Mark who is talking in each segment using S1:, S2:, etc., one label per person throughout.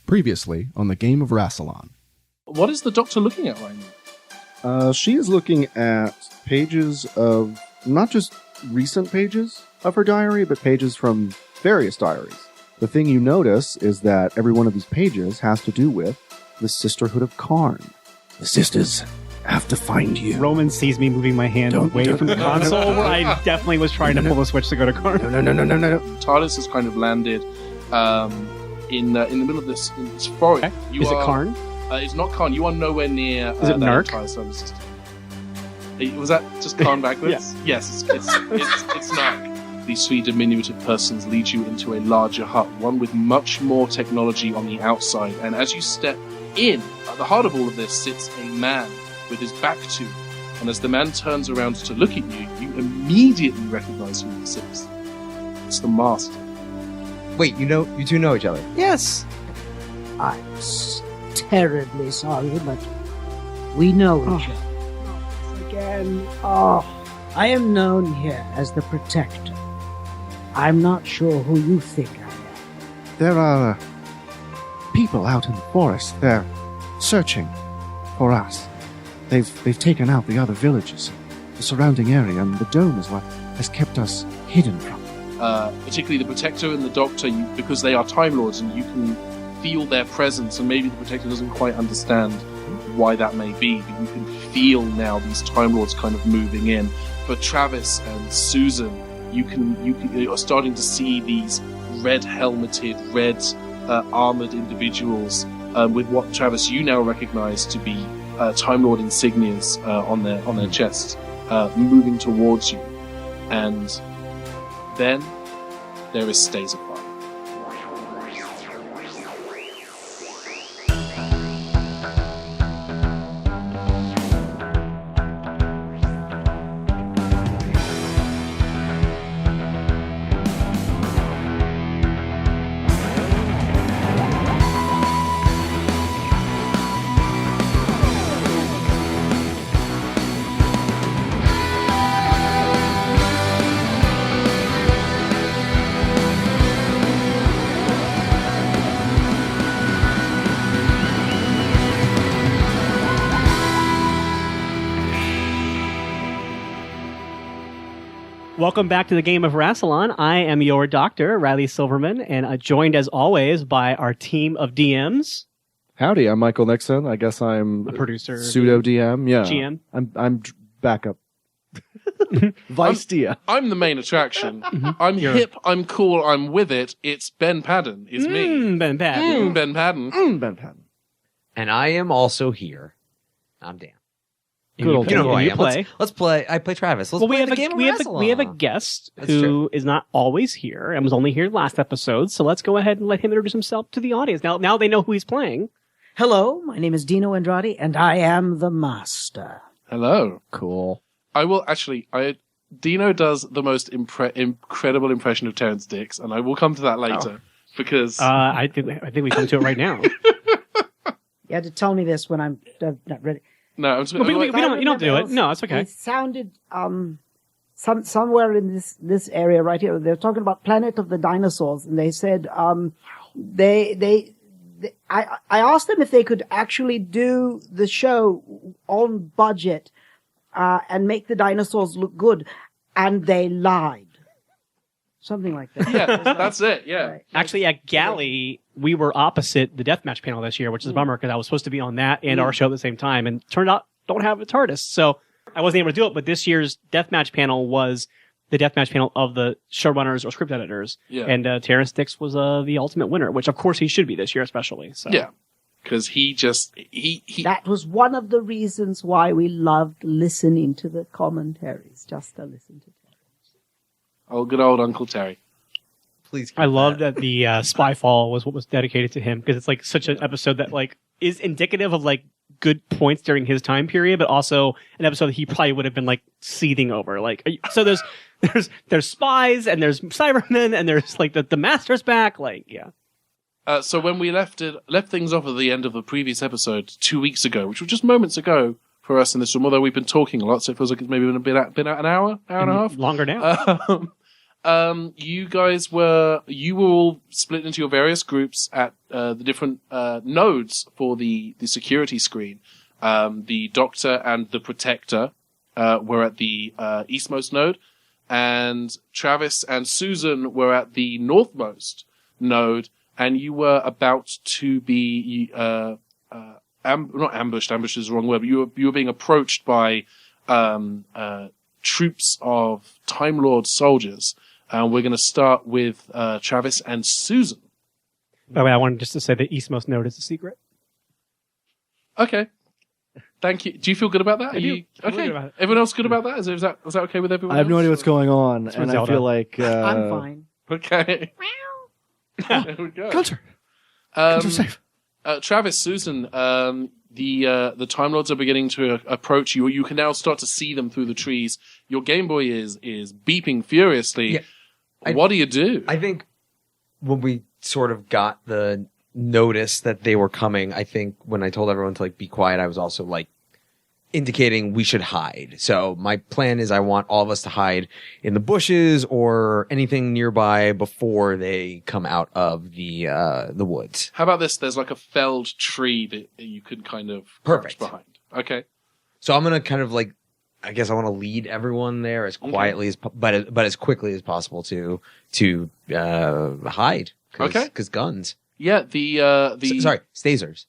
S1: Previously on the game of Rassilon.
S2: What is the Doctor looking at right now?
S3: She is looking at pages of, not just recent pages of her diary, but pages from various diaries. The thing you notice is that every one of these pages has to do with the Sisterhood of Karn. The sisters have to find you.
S4: Roman sees me moving my hand away from the console where I definitely was trying to pull the switch to go to Karn.
S3: No.
S2: TARDIS has kind of landed in the middle of this forest.
S4: Okay. Is it Karn?
S2: It's not Karn. You are nowhere near
S4: Is it Narc?
S2: entire solar system. Was that just Karn backwards? Yes, it's Narc. These three diminutive persons lead you into a larger hut, one with much more technology on the outside. And as you step in, at the heart of all of this sits a man with his back to you. And as the man turns around to look at you, you immediately recognize who this is. It's the Master.
S5: Wait, you two know each other?
S4: Yes.
S6: I'm terribly sorry, but we know each other. Again, I am known here as the Protector. I'm not sure who you think I am.
S3: There are people out in the forest. They're searching for us. They've taken out the other villages, the surrounding area, and the dome is what has kept us hidden from them.
S2: Particularly the Protector and the Doctor, because they are Time Lords, and you can feel their presence, and maybe the Protector doesn't quite understand why that may be, but you can feel now these Time Lords kind of moving in. For Travis and Susan, you're starting to see these red helmeted, red armored individuals with what, Travis, you now recognize to be Time Lord insignias on their chests, moving towards you. And then there is Stays Apart.
S4: Welcome back to the game of Rassilon. I am your doctor, Riley Silverman, and joined as always by our team of DMs.
S3: Howdy, I'm Michael Nixon. I guess I'm
S4: A producer.
S3: Pseudo DM. Yeah.
S4: GM.
S3: I'm backup. Vice DM.
S2: I'm the main attraction. I'm hip, I'm cool, I'm with it. It's Ben Padden. It's me.
S4: Ben Padden.
S2: Ben Padden.
S3: Ben Patton.
S5: And I am also here. I'm Dan.
S4: Good old
S5: You know who I
S4: you
S5: am.
S4: play.
S5: Let's play. I play Travis. Let's play the game of
S4: we have a
S5: Rassilon.
S4: guest
S5: That's
S4: who
S5: true.
S4: is not always here and was only here last episode. So let's go ahead and let him introduce himself to the audience. Now they know who he's playing.
S6: Hello, my name is Dino Andrade, and I am the Master.
S2: Hello.
S3: Cool.
S2: I will actually. Dino does the most incredible impression of Terrence Dix, and I will come to that later because
S4: I think we come to it right now.
S6: You had to tell me this when I'm not ready.
S2: no, I'm just,
S4: Well, you don't do it. No, it's okay.
S6: It sounded somewhere in this area right here. They're talking about Planet of the Dinosaurs, and they said I asked them if they could actually do the show on budget and make the dinosaurs look good, and they lied. Something like that.
S2: Yeah, that's it. Yeah.
S6: Right.
S4: Actually, at Galley, we were opposite the Deathmatch panel this year, which is a bummer because I was supposed to be on that and our show at the same time, and turned out don't have a TARDIS, so I wasn't able to do it. But this year's Deathmatch panel was the Deathmatch panel of the showrunners or script editors,
S2: Yeah.
S4: and Terrence Dix was the ultimate winner, which of course he should be this year, especially. So.
S2: Yeah. Because he
S6: That was one of the reasons why we loved listening to the commentaries, just to listen to them.
S2: oh, good old Uncle Terry.
S5: Please.
S4: I love that the Spyfall was what was dedicated to him because it's like such an episode that like is indicative of like good points during his time period, but also an episode that he probably would have been like seething over. Like, so there's spies and there's Cybermen and there's like the Master's back. Like, yeah.
S2: So when we left things off at the end of the previous episode 2 weeks ago, which was just moments ago for us in this room, although we've been talking a lot, so it feels like it's maybe been an hour and a half.
S4: Longer now.
S2: you were all split into your various groups at the different nodes for the security screen. The Doctor and the Protector were at the eastmost node, and Travis and Susan were at the northmost node, and you were about to be not ambushed. Ambushed is the wrong word, but you were being approached by troops of Time Lord soldiers. We're going to start with Travis and Susan.
S4: By the way, I wanted just to say the eastmost node is a secret.
S2: Okay. Thank you. Do you feel good about that?
S4: I do. I'm
S2: Okay.
S4: good about it.
S2: Everyone else good about that? Was that okay with everyone
S3: I have no
S2: else?
S3: idea what's going on,
S4: from
S3: and I
S4: Zelda.
S3: feel like
S6: I'm fine.
S2: Okay. There we go.
S1: Culture. Culture safe.
S2: Travis, Susan, the Time Lords are beginning to approach you. You can now start to see them through the trees. Your Game Boy is beeping furiously.
S5: Yeah.
S2: What do you do?
S5: I think when we sort of got the notice that they were coming, I think when I told everyone to like be quiet, I was also like indicating we should hide. So my plan is I want all of us to hide in the bushes or anything nearby before they come out of the woods.
S2: How about this? There's like a felled tree that you can kind of crouch
S5: Perfect.
S2: behind. Okay.
S5: So I'm gonna kind of like, I guess I want to lead everyone there as quietly but as quickly as possible to hide.
S2: Okay.
S5: Because guns.
S2: Yeah.
S5: Sorry, stasers.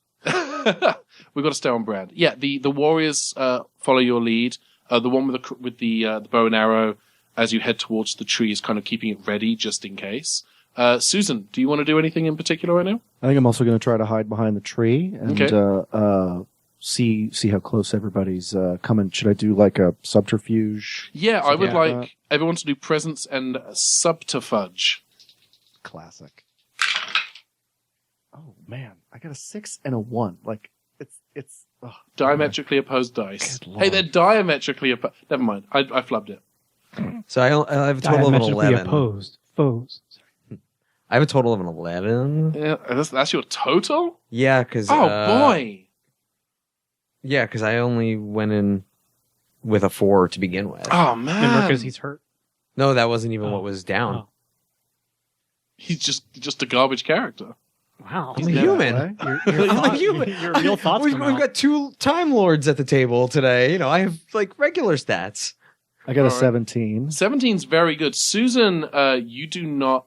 S2: We've got to stay on brand. Yeah. The warriors follow your lead. The one with the bow and arrow as you head towards the tree is kind of keeping it ready just in case. Susan, do you want to do anything in particular right now?
S3: I think I'm also going to try to hide behind the tree and see how close everybody's coming. Should I do like a subterfuge?
S2: Yeah, I would
S3: Yeah.
S2: like everyone to do presence and subterfuge.
S3: Classic. Oh man, I got a 6 and a 1. Like it's oh,
S2: Diametrically opposed dice.
S3: Good Lord.
S2: Hey, they're diametrically opposed. Never mind. I flubbed it.
S5: So I have a total of an
S4: Diametrically
S5: 11.
S4: opposed foes.
S5: I have a total of an 11.
S2: Yeah, that's your total?
S5: Yeah, because
S2: Oh, boy.
S5: Yeah, because I only went in with a 4 to begin with.
S2: Oh,
S4: Remember,
S2: man.
S4: because he's hurt.
S5: No, that wasn't even
S4: Oh.
S5: what was down.
S4: Oh.
S2: He's just a garbage character.
S4: Wow.
S5: I'm a human. I'm a human.
S4: Your real thoughts
S5: We've
S4: come out.
S5: got 2 Time Lords at the table today. You know, I have like regular stats.
S3: I got a
S2: All right.
S3: 17.
S2: 17's very good. Susan, you do not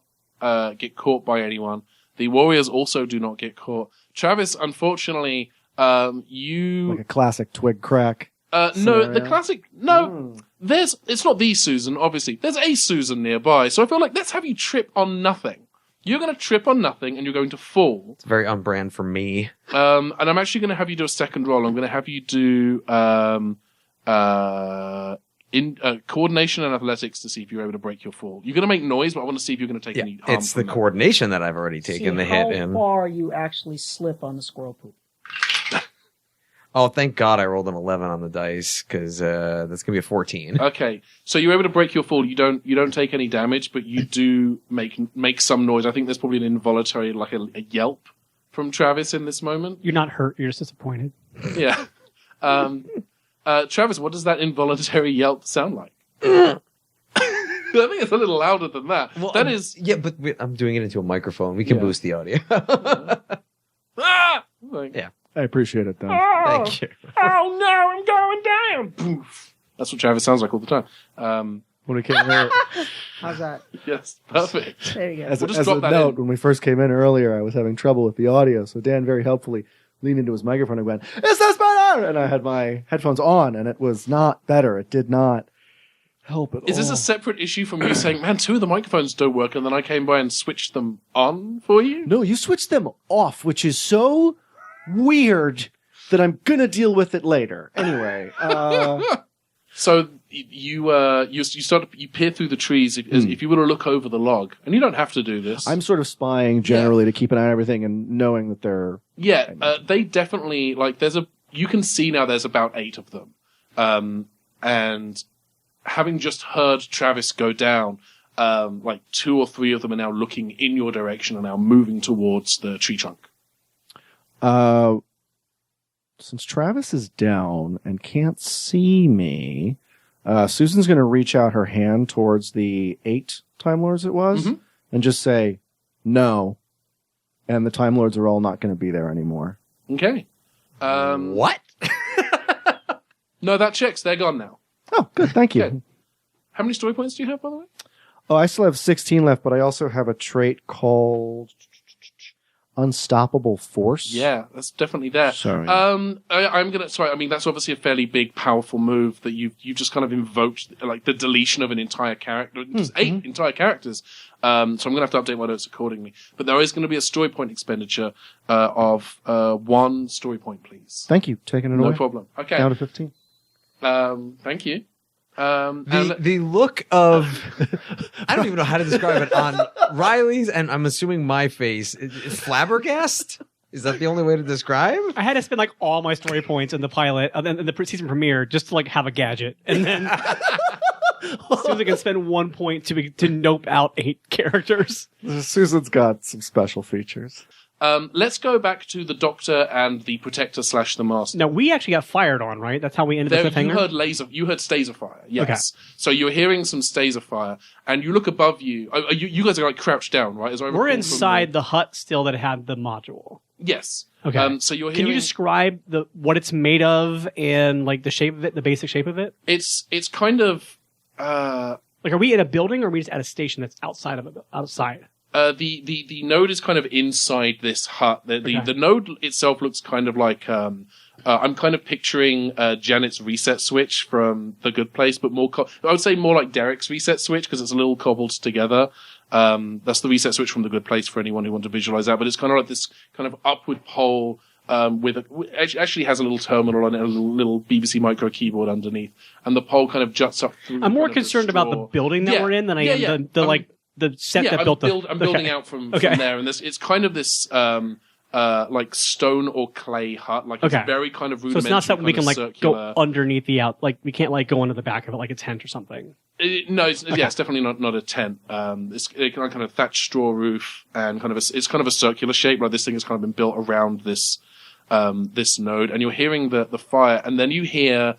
S2: get caught by anyone. The warriors also do not get caught. Travis, unfortunately, you...
S3: Like a classic twig crack.
S2: no,
S3: scenario.
S2: the classic... No, it's not the Susan, obviously. There's a Susan nearby, so I feel like let's have you trip on nothing. You're going to trip on nothing, and you're going to fall.
S5: It's very on brand for me.
S2: And I'm actually going to have you do a second roll. I'm going to have you do coordination and athletics to see if you're able to break your fall. You're going to make noise, but I want to see if you're going to take
S5: Yeah,
S2: any harm
S5: it's the
S2: from that.
S5: coordination that I've already taken the hit in.
S6: How far you actually slip on the squirrel poop?
S5: Oh, thank God I rolled an 11 on the dice because that's gonna be a 14.
S2: Okay, so you're able to break your fall. You don't take any damage, but you do make some noise. I think there's probably an involuntary, like a yelp from Travis in this moment.
S4: You're not hurt. You're just disappointed.
S2: Yeah. Travis, what does that involuntary yelp sound like? I think it's a little louder than that.
S5: Well,
S2: That is...
S5: yeah, but I'm doing it into a microphone. We can
S3: Yeah.
S5: boost the audio.
S2: Ah! Like,
S4: Yeah.
S3: I appreciate it, though.
S5: Thank you.
S2: Oh no, I'm going down! Poof. That's what Travis sounds like all the time.
S3: When we came in,
S6: How's that?
S2: Yes, perfect.
S6: There you go.
S3: as,
S2: We'll just
S3: as
S2: drop
S3: a
S2: that
S3: note,
S2: in.
S3: when we first came in earlier, I was having trouble with the audio, so Dan very helpfully leaned into his microphone and went, "Is this better?" And I had my headphones on, and it was not better. It did not help at all.
S2: Is this a separate issue from you saying, man, 2 of the microphones don't work, and then I came by and switched them on for you?
S3: No, you switched them off, which is so weird that I'm gonna deal with it later. Anyway,
S2: So you peer through the trees if you were to look over the log, and you don't have to do this.
S3: I'm sort of spying generally to keep an eye on everything and knowing that they're...
S2: Yeah, they definitely, like, you can see now there's about 8 of them. And having just heard Travis go down, like 2 or 3 of them are now looking in your direction and now moving towards the tree trunk.
S3: Since Travis is down and can't see me, Susan's going to reach out her hand towards the 8 Time Lords it was, and just say, no. And the Time Lords are all not going to be there anymore.
S2: Okay.
S5: What?
S2: No, that checks. They're gone now.
S3: Oh, good. Thank you.
S2: Okay. How many story points do you have, by the way?
S3: Oh, I still have 16 left, but I also have a trait called Unstoppable Force.
S2: Yeah, that's definitely there.
S3: Sorry.
S2: I mean, that's obviously a fairly big, powerful move that you just kind of invoked, like the deletion of an entire character. Just 8 entire characters. So I'm going to have to update my notes accordingly. But there is going to be a story point expenditure of 1 story point, please.
S3: Thank you. Taking it away.
S2: No problem. Okay.
S3: Down to 15.
S2: Thank you.
S5: The look of I don't even know how to describe it on Riley's and I'm assuming my face is flabbergast. Is that the only way to describe?
S4: I had to spend like all my story points in the pilot and then the season premiere just to like have a gadget, and then Susan can spend 1 point to nope out 8 characters.
S3: Susan's got some special features.
S2: Let's go back to the Doctor and the Protector / the Master.
S4: Now, we actually got fired on, right? That's how we ended the cliffhanger?
S2: You heard staser fire, yes.
S4: Okay.
S2: So you're hearing some staser fire, and you look above you. You guys are like crouched down, right?
S4: We're inside the hut still that had the module.
S2: Yes.
S4: Okay.
S2: So you're
S4: Can
S2: hearing...
S4: you describe what it's made of and like the shape of it, the basic shape of it?
S2: It's kind of...
S4: Like, are we at a building or are we just at a station that's outside?
S2: The node is kind of inside this hut. The node itself looks kind of like I'm kind of picturing Janet's reset switch from The Good Place, but I would say more like Derek's reset switch because it's a little cobbled together. That's the reset switch from The Good Place for anyone who wants to visualize that. But it's kind of like this kind of upward pole actually has a little terminal and a little BBC micro keyboard underneath, and the pole kind of juts up through.
S4: I'm more concerned about the building that we're in than I am the set that built
S2: I'm building out from there, and it's kind of this like stone or clay hut, like it's very kind of rudimentary.
S4: So it's not something we can like
S2: circular...
S4: go underneath we can't like go into the back of it like a tent or something.
S2: It's definitely not a tent. It's kind of thatched straw roof and it's kind of a circular shape. Like this thing has kind of been built around this node, and you're hearing the fire, and then you hear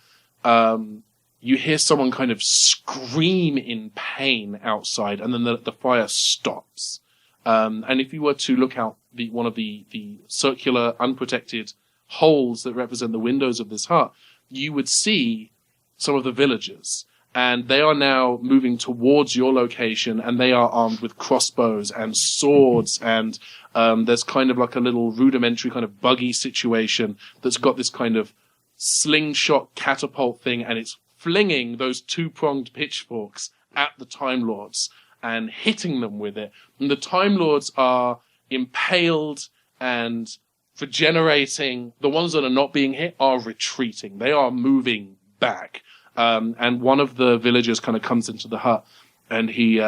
S2: someone kind of scream in pain outside, and then the fire stops. And if you were to look out one of the circular, unprotected holes that represent the windows of this hut, you would see some of the villagers. And they are now moving towards your location, and they are armed with crossbows and swords, and there's kind of like a little rudimentary kind of buggy situation that's got this kind of slingshot catapult thing, and it's flinging those 2-pronged pitchforks at the Time Lords and hitting them with it. And the Time Lords are impaled and regenerating. The ones that are not being hit are retreating. They are moving back. And one of the villagers kind of comes into the hut, and he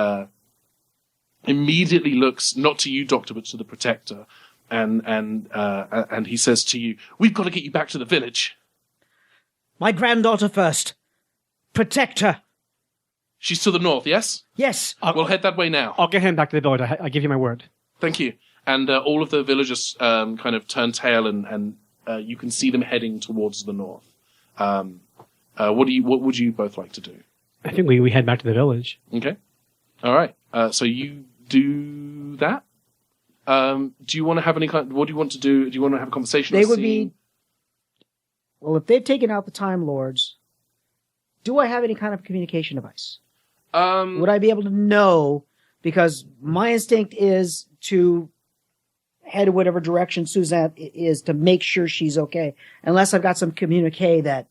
S2: immediately looks not to you, Doctor, but to the Protector, and he says to you, "We've got to get you back to the village."
S6: My granddaughter first. Protect her.
S2: She's to the north, yes?
S6: Yes.
S2: We'll head that way now.
S4: I'll get him back to the village. I give you my word.
S2: Thank you. And all of the villagers kind of turn tail, and you can see them heading towards the north. What would you both like to do?
S4: I think we head back to the village.
S2: Okay. All right. So you do that. Do you want to have any kind? What do you want to do? Do you want to have a conversation?
S6: They would be. Well, if they've taken out the Time Lords, do I have any kind of communication device? Would I be able to know? Because my instinct is to head whatever direction Suzette is to make sure she's okay. Unless I've got some communique that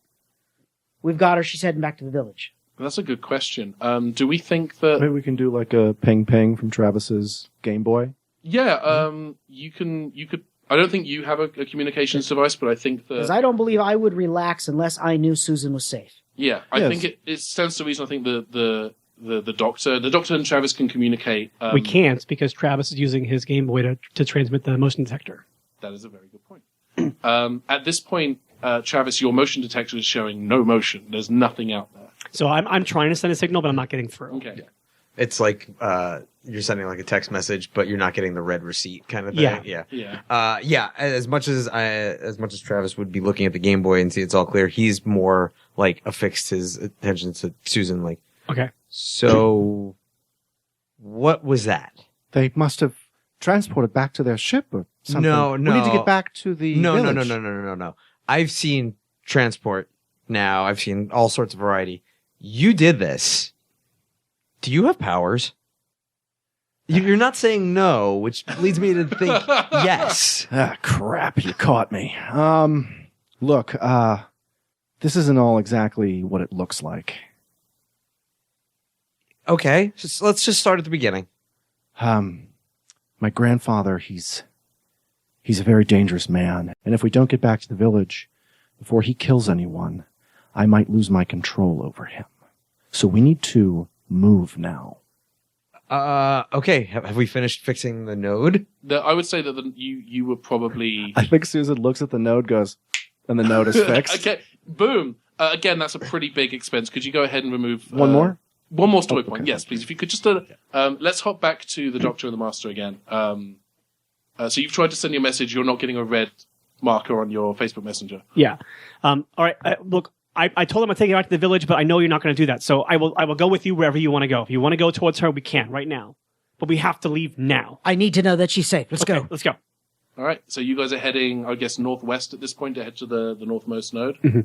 S6: we've got her, she's heading back to the village.
S2: That's a good question. Do we think that...
S3: Maybe we can do like a ping from Travis's Game Boy?
S2: Yeah, you could... I don't think you have a communications device, but I think that...
S6: Because I don't believe I would relax unless I knew Susan was safe.
S2: Yeah, I think it stands to reason. I think the Doctor and Travis can communicate.
S4: We can't because Travis is using his Game Boy to transmit the motion detector.
S2: That is a very good point. At this point, Travis, your motion detector is showing no motion. There's nothing out there.
S4: So I'm trying to send a signal, but I'm not getting through.
S2: Okay.
S5: It's like you're sending like a text message, but you're not getting the red receipt kind of thing. Yeah. As much as Travis would be looking at the Game Boy and see it's all clear, he's more like affixed his attention to Susan. Like,
S4: Okay.
S5: so what was that?
S3: They must have transported back to their ship or something.
S5: No.
S3: We need to get back to the
S5: No.
S3: village.
S5: I've seen transport now. I've seen all sorts of variety. You did this. Do you have powers? You're not saying no, which leads me to think yes.
S3: Ah, crap, you caught me. Look, this isn't all exactly what it looks like.
S5: Okay, let's just start at the beginning.
S3: My grandfather, he's a very dangerous man, and if we don't get back to the village before he kills anyone, I might lose my control over him. So we need to move now.
S5: Okay. Have we finished fixing the node?
S2: I would say that you were probably...
S3: I think Susan looks at the node, goes, and the node is fixed.
S2: Okay, boom. Again, that's a pretty big expense. Could you go ahead and remove...
S3: One more?
S2: One more story point.
S3: Okay.
S2: Yes, please. If you could just... let's hop back to the Doctor and the Master again. So you've tried to send your message. You're not getting a red marker on your Facebook Messenger.
S4: Yeah. All right. Look, I told him I'd take you back to the village, but I know you're not going to do that. So I will go with you wherever you want to go. If you want to go towards her, we can right now. But we have to leave now.
S6: I need to know that she's safe. Let's go.
S4: Let's go.
S2: All right. So you guys are heading, I guess, northwest at this point to head to the northmost node.
S4: Mm-hmm.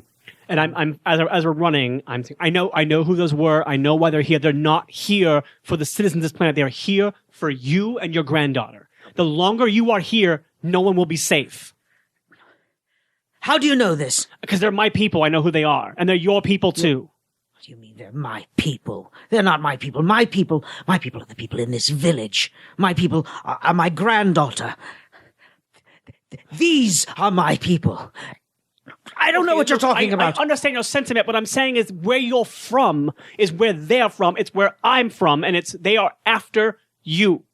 S4: And I'm as we're running, I'm thinking, I know who those were. I know why they're here. They're not here for the citizens of this planet. They are here for you and your granddaughter. The longer you are here, no one will be safe.
S6: How do you know this?
S4: Because they're my people. I know who they are. And they're your people, too.
S6: What do you mean they're my people? They're not my people. My people are the people in this village. My people are my granddaughter. These are my people. I don't know what you're talking about.
S4: I understand your sentiment. What I'm saying is where you're from is where they're from. It's where I'm from. And they are after you.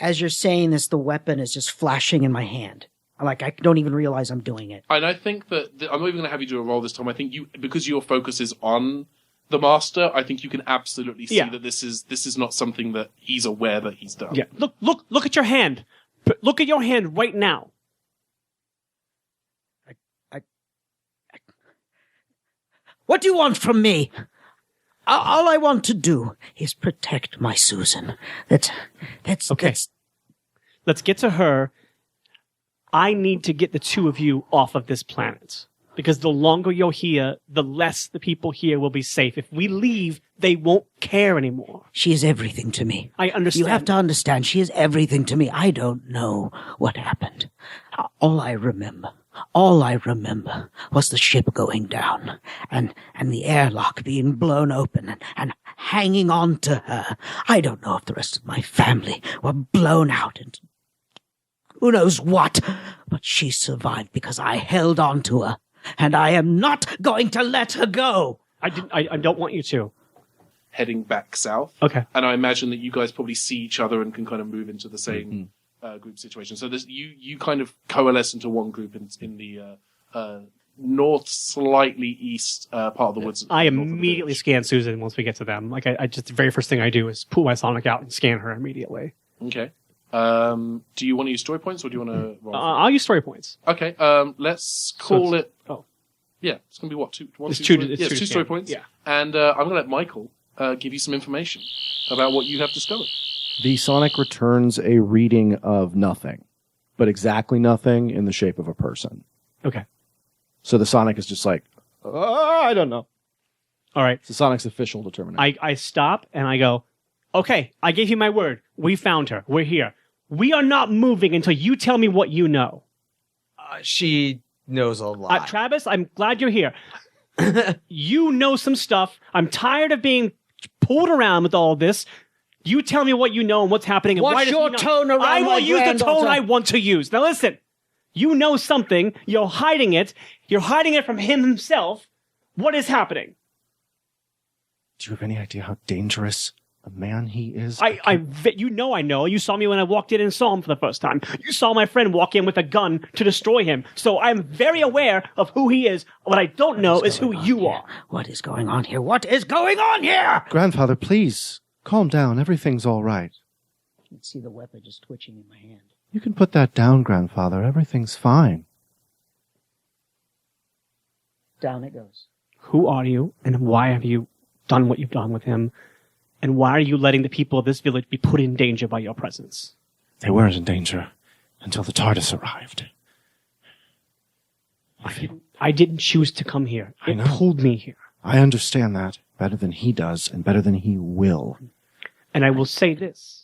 S6: As you're saying this, the weapon is just flashing in my hand. Like, I don't even realize I'm doing it.
S2: And I think that I'm not even going to have you do a roll this time. I think because your focus is on the Master, I think you can absolutely see that this is not something that he's aware that he's done.
S4: Yeah. Look at your hand. Look at your hand right now.
S6: What do you want from me? All I want to do is protect my Susan. That's
S4: okay. Let's get to her. I need to get the two of you off of this planet. Because the longer you're here, the less the people here will be safe. If we leave, they won't care anymore.
S6: She is everything to me.
S4: I understand.
S6: You have to understand, she is everything to me. I don't know what happened. All I remember was the ship going down and the airlock being blown open and hanging on to her. I don't know if the rest of my family were blown out into who knows what, but she survived because I held on to her, and I am not going to let her go.
S4: I don't want you to.
S2: Heading back south.
S4: Okay.
S2: And I imagine that you guys probably see each other and can kind of move into the same group situation. So you kind of coalesce into one group in the north, slightly east part of the woods.
S4: I immediately scan Susan once we get to them. Like I just the very first thing I do is pull my Sonic out and scan her immediately.
S2: Okay. Do you want to use story points or do you want to roll?
S4: I'll use story points.
S2: Okay. Let's call it. Oh, yeah. It's going to be what? Two story points.
S4: Yeah.
S2: And I'm going to let Michael give you some information about what you have discovered.
S3: The Sonic returns a reading of nothing, but exactly nothing in the shape of a person.
S4: Okay.
S3: So the Sonic is just like, I don't know.
S4: All right.
S3: It's the Sonic's official determination.
S4: I stop and I go, okay, I gave you my word. We found her. We're here. We are not moving until you tell me what you know.
S5: She knows a lot.
S4: Travis, I'm glad you're here. You know some stuff. I'm tired of being pulled around with all this. You tell me what you know and what's happening. And
S6: What's your tone around
S4: I will
S6: my
S4: use the tone
S6: granddaughter?
S4: I want to use. Now listen. You know something. You're hiding it. You're hiding it from him himself. What is happening?
S3: Do you have any idea how dangerous a man he is?
S4: You know I know. You saw me when I walked in and saw him for the first time. You saw my friend walk in with a gun to destroy him. So I'm very aware of who he is. What I don't know is who you are.
S6: What is going on here? What is going on here?
S3: Grandfather, please, calm down. Everything's all right.
S6: can see the weapon just twitching in my hand.
S3: You can put that down, grandfather. Everything's fine.
S6: Down it goes.
S4: Who are you, and why have you done what you've done with him? And why are you letting the people of this village be put in danger by your presence?
S1: They weren't in danger until the TARDIS arrived.
S4: I didn't choose to come here.
S1: I
S4: It
S1: know.
S4: pulled me here.
S1: I understand that better than he does and better than he will.
S4: And I will say this.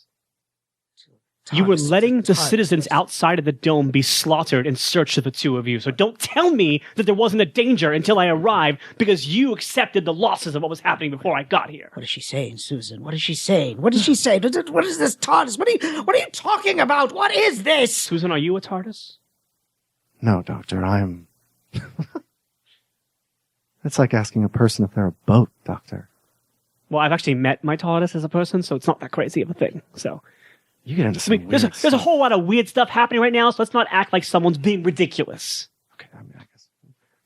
S4: You were letting the citizens outside of the dome be slaughtered in search of the two of you. So don't tell me that there wasn't a danger until I arrived because you accepted the losses of what was happening before I got here.
S6: What is she saying, Susan? What is she saying? What did she say? What is this TARDIS? What are you talking about? What is this?
S4: Susan, are you a TARDIS?
S3: No, Doctor, I'm... It's like asking a person if they're a boat, Doctor.
S4: Well, I've actually met my TARDIS as a person, so it's not that crazy of a thing. So
S3: You get into
S4: I
S3: some
S4: mean, there's
S3: weird
S4: a whole lot of weird stuff happening right now, so let's not act like someone's being ridiculous.
S3: Okay, I guess.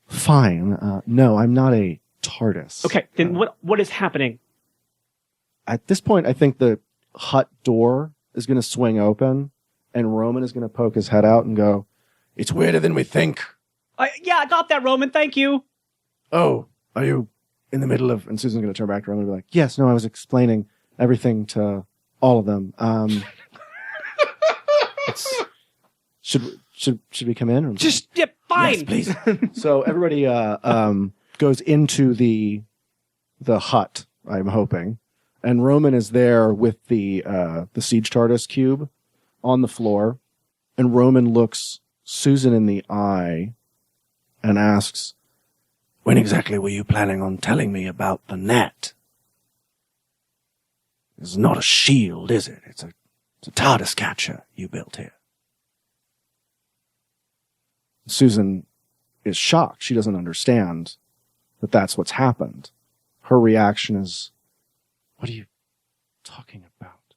S3: Fine. No, I'm not a TARDIS.
S4: Okay, then what is happening?
S3: At this point, I think the hut door is going to swing open, and Roman is going to poke his head out and go,
S1: It's weirder than we think.
S4: Yeah, I got that, Roman. Thank you.
S3: "Oh, are you in the middle of..." And Susan's going to turn back to Roman and be like, "Yes, no, I was explaining everything to all of them. Should we come in?" Or...
S4: Just, yeah, fine.
S1: Yes, please.
S3: So everybody goes into the hut, I'm hoping. And Roman is there with the siege TARDIS cube on the floor. And Roman looks Susan in the eye and asks,
S1: When exactly were you planning on telling me about the net? It's not a shield, is it? It's a TARDIS catcher you built here.
S3: Susan is shocked. She doesn't understand that that's what's happened. Her reaction is, "What are you talking about?"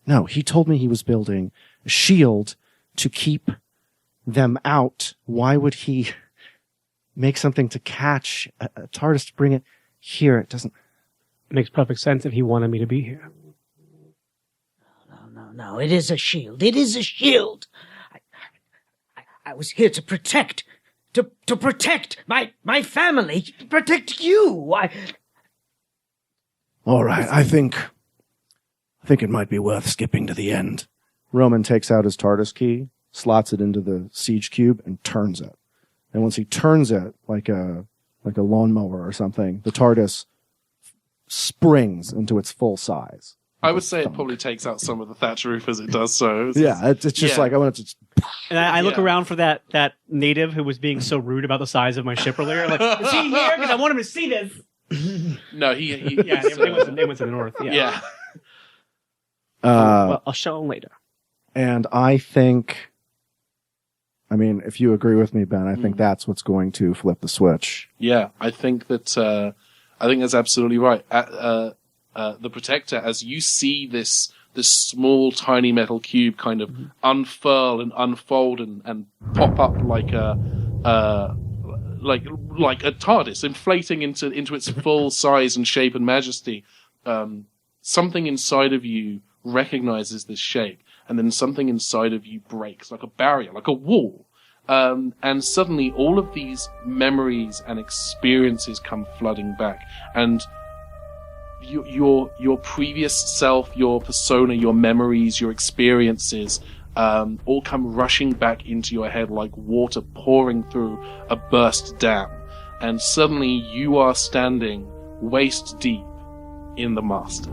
S3: "No, he told me he was building a shield to keep them out. Why would he make something to catch a TARDIS to bring it here? It doesn't..."
S4: It makes perfect sense if he wanted me to be here.
S6: No. It is a shield. It is a shield. I was here to protect, to protect my family, to protect you.
S1: All right, I think it might be worth skipping to the end.
S3: Roman takes out his TARDIS key, slots it into the siege cube, and turns it. And once he turns it, like a lawnmower or something, the TARDIS springs into its full size.
S2: I would say it probably takes out some of the thatch roof as it does so.
S3: Yeah, it's just
S2: Yeah.
S3: like I want it to...
S4: And I look
S2: Yeah.
S4: around for that native who was being so rude about the size of my ship earlier. Like, is he here? Because I want him to see this.
S2: No, he
S4: Yeah, they went to the north. Yeah.
S2: yeah.
S4: Well, I'll show him later.
S3: And I think... I mean, if you agree with me, Ben, I think that's what's going to flip the switch.
S2: Yeah, I think that's absolutely right. The Protector, as you see this small, tiny metal cube kind of unfurl and unfold and pop up like a TARDIS, inflating into its full size and shape and majesty. Something inside of you recognizes this shape, and then something inside of you breaks, like a barrier, like a wall. And suddenly all of these memories and experiences come flooding back, and your previous self, your persona, your memories, your experiences, all come rushing back into your head like water pouring through a burst dam. And suddenly you are standing waist deep in the Master.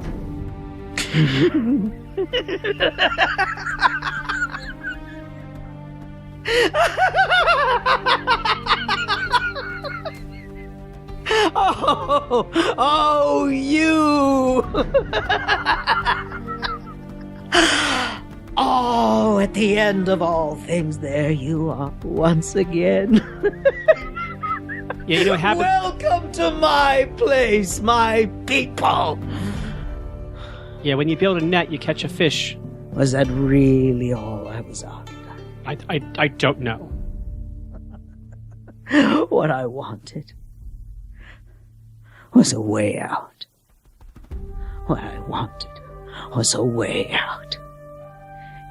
S6: Oh, you! Oh, at the end of all things, there you are once again.
S4: Yeah, you know what happened?
S6: Welcome to my place, my people.
S4: Yeah, when you build a net, you catch a fish.
S6: Was that really all I was after?
S4: I don't know.
S6: What I wanted was a way out. What I wanted was a way out.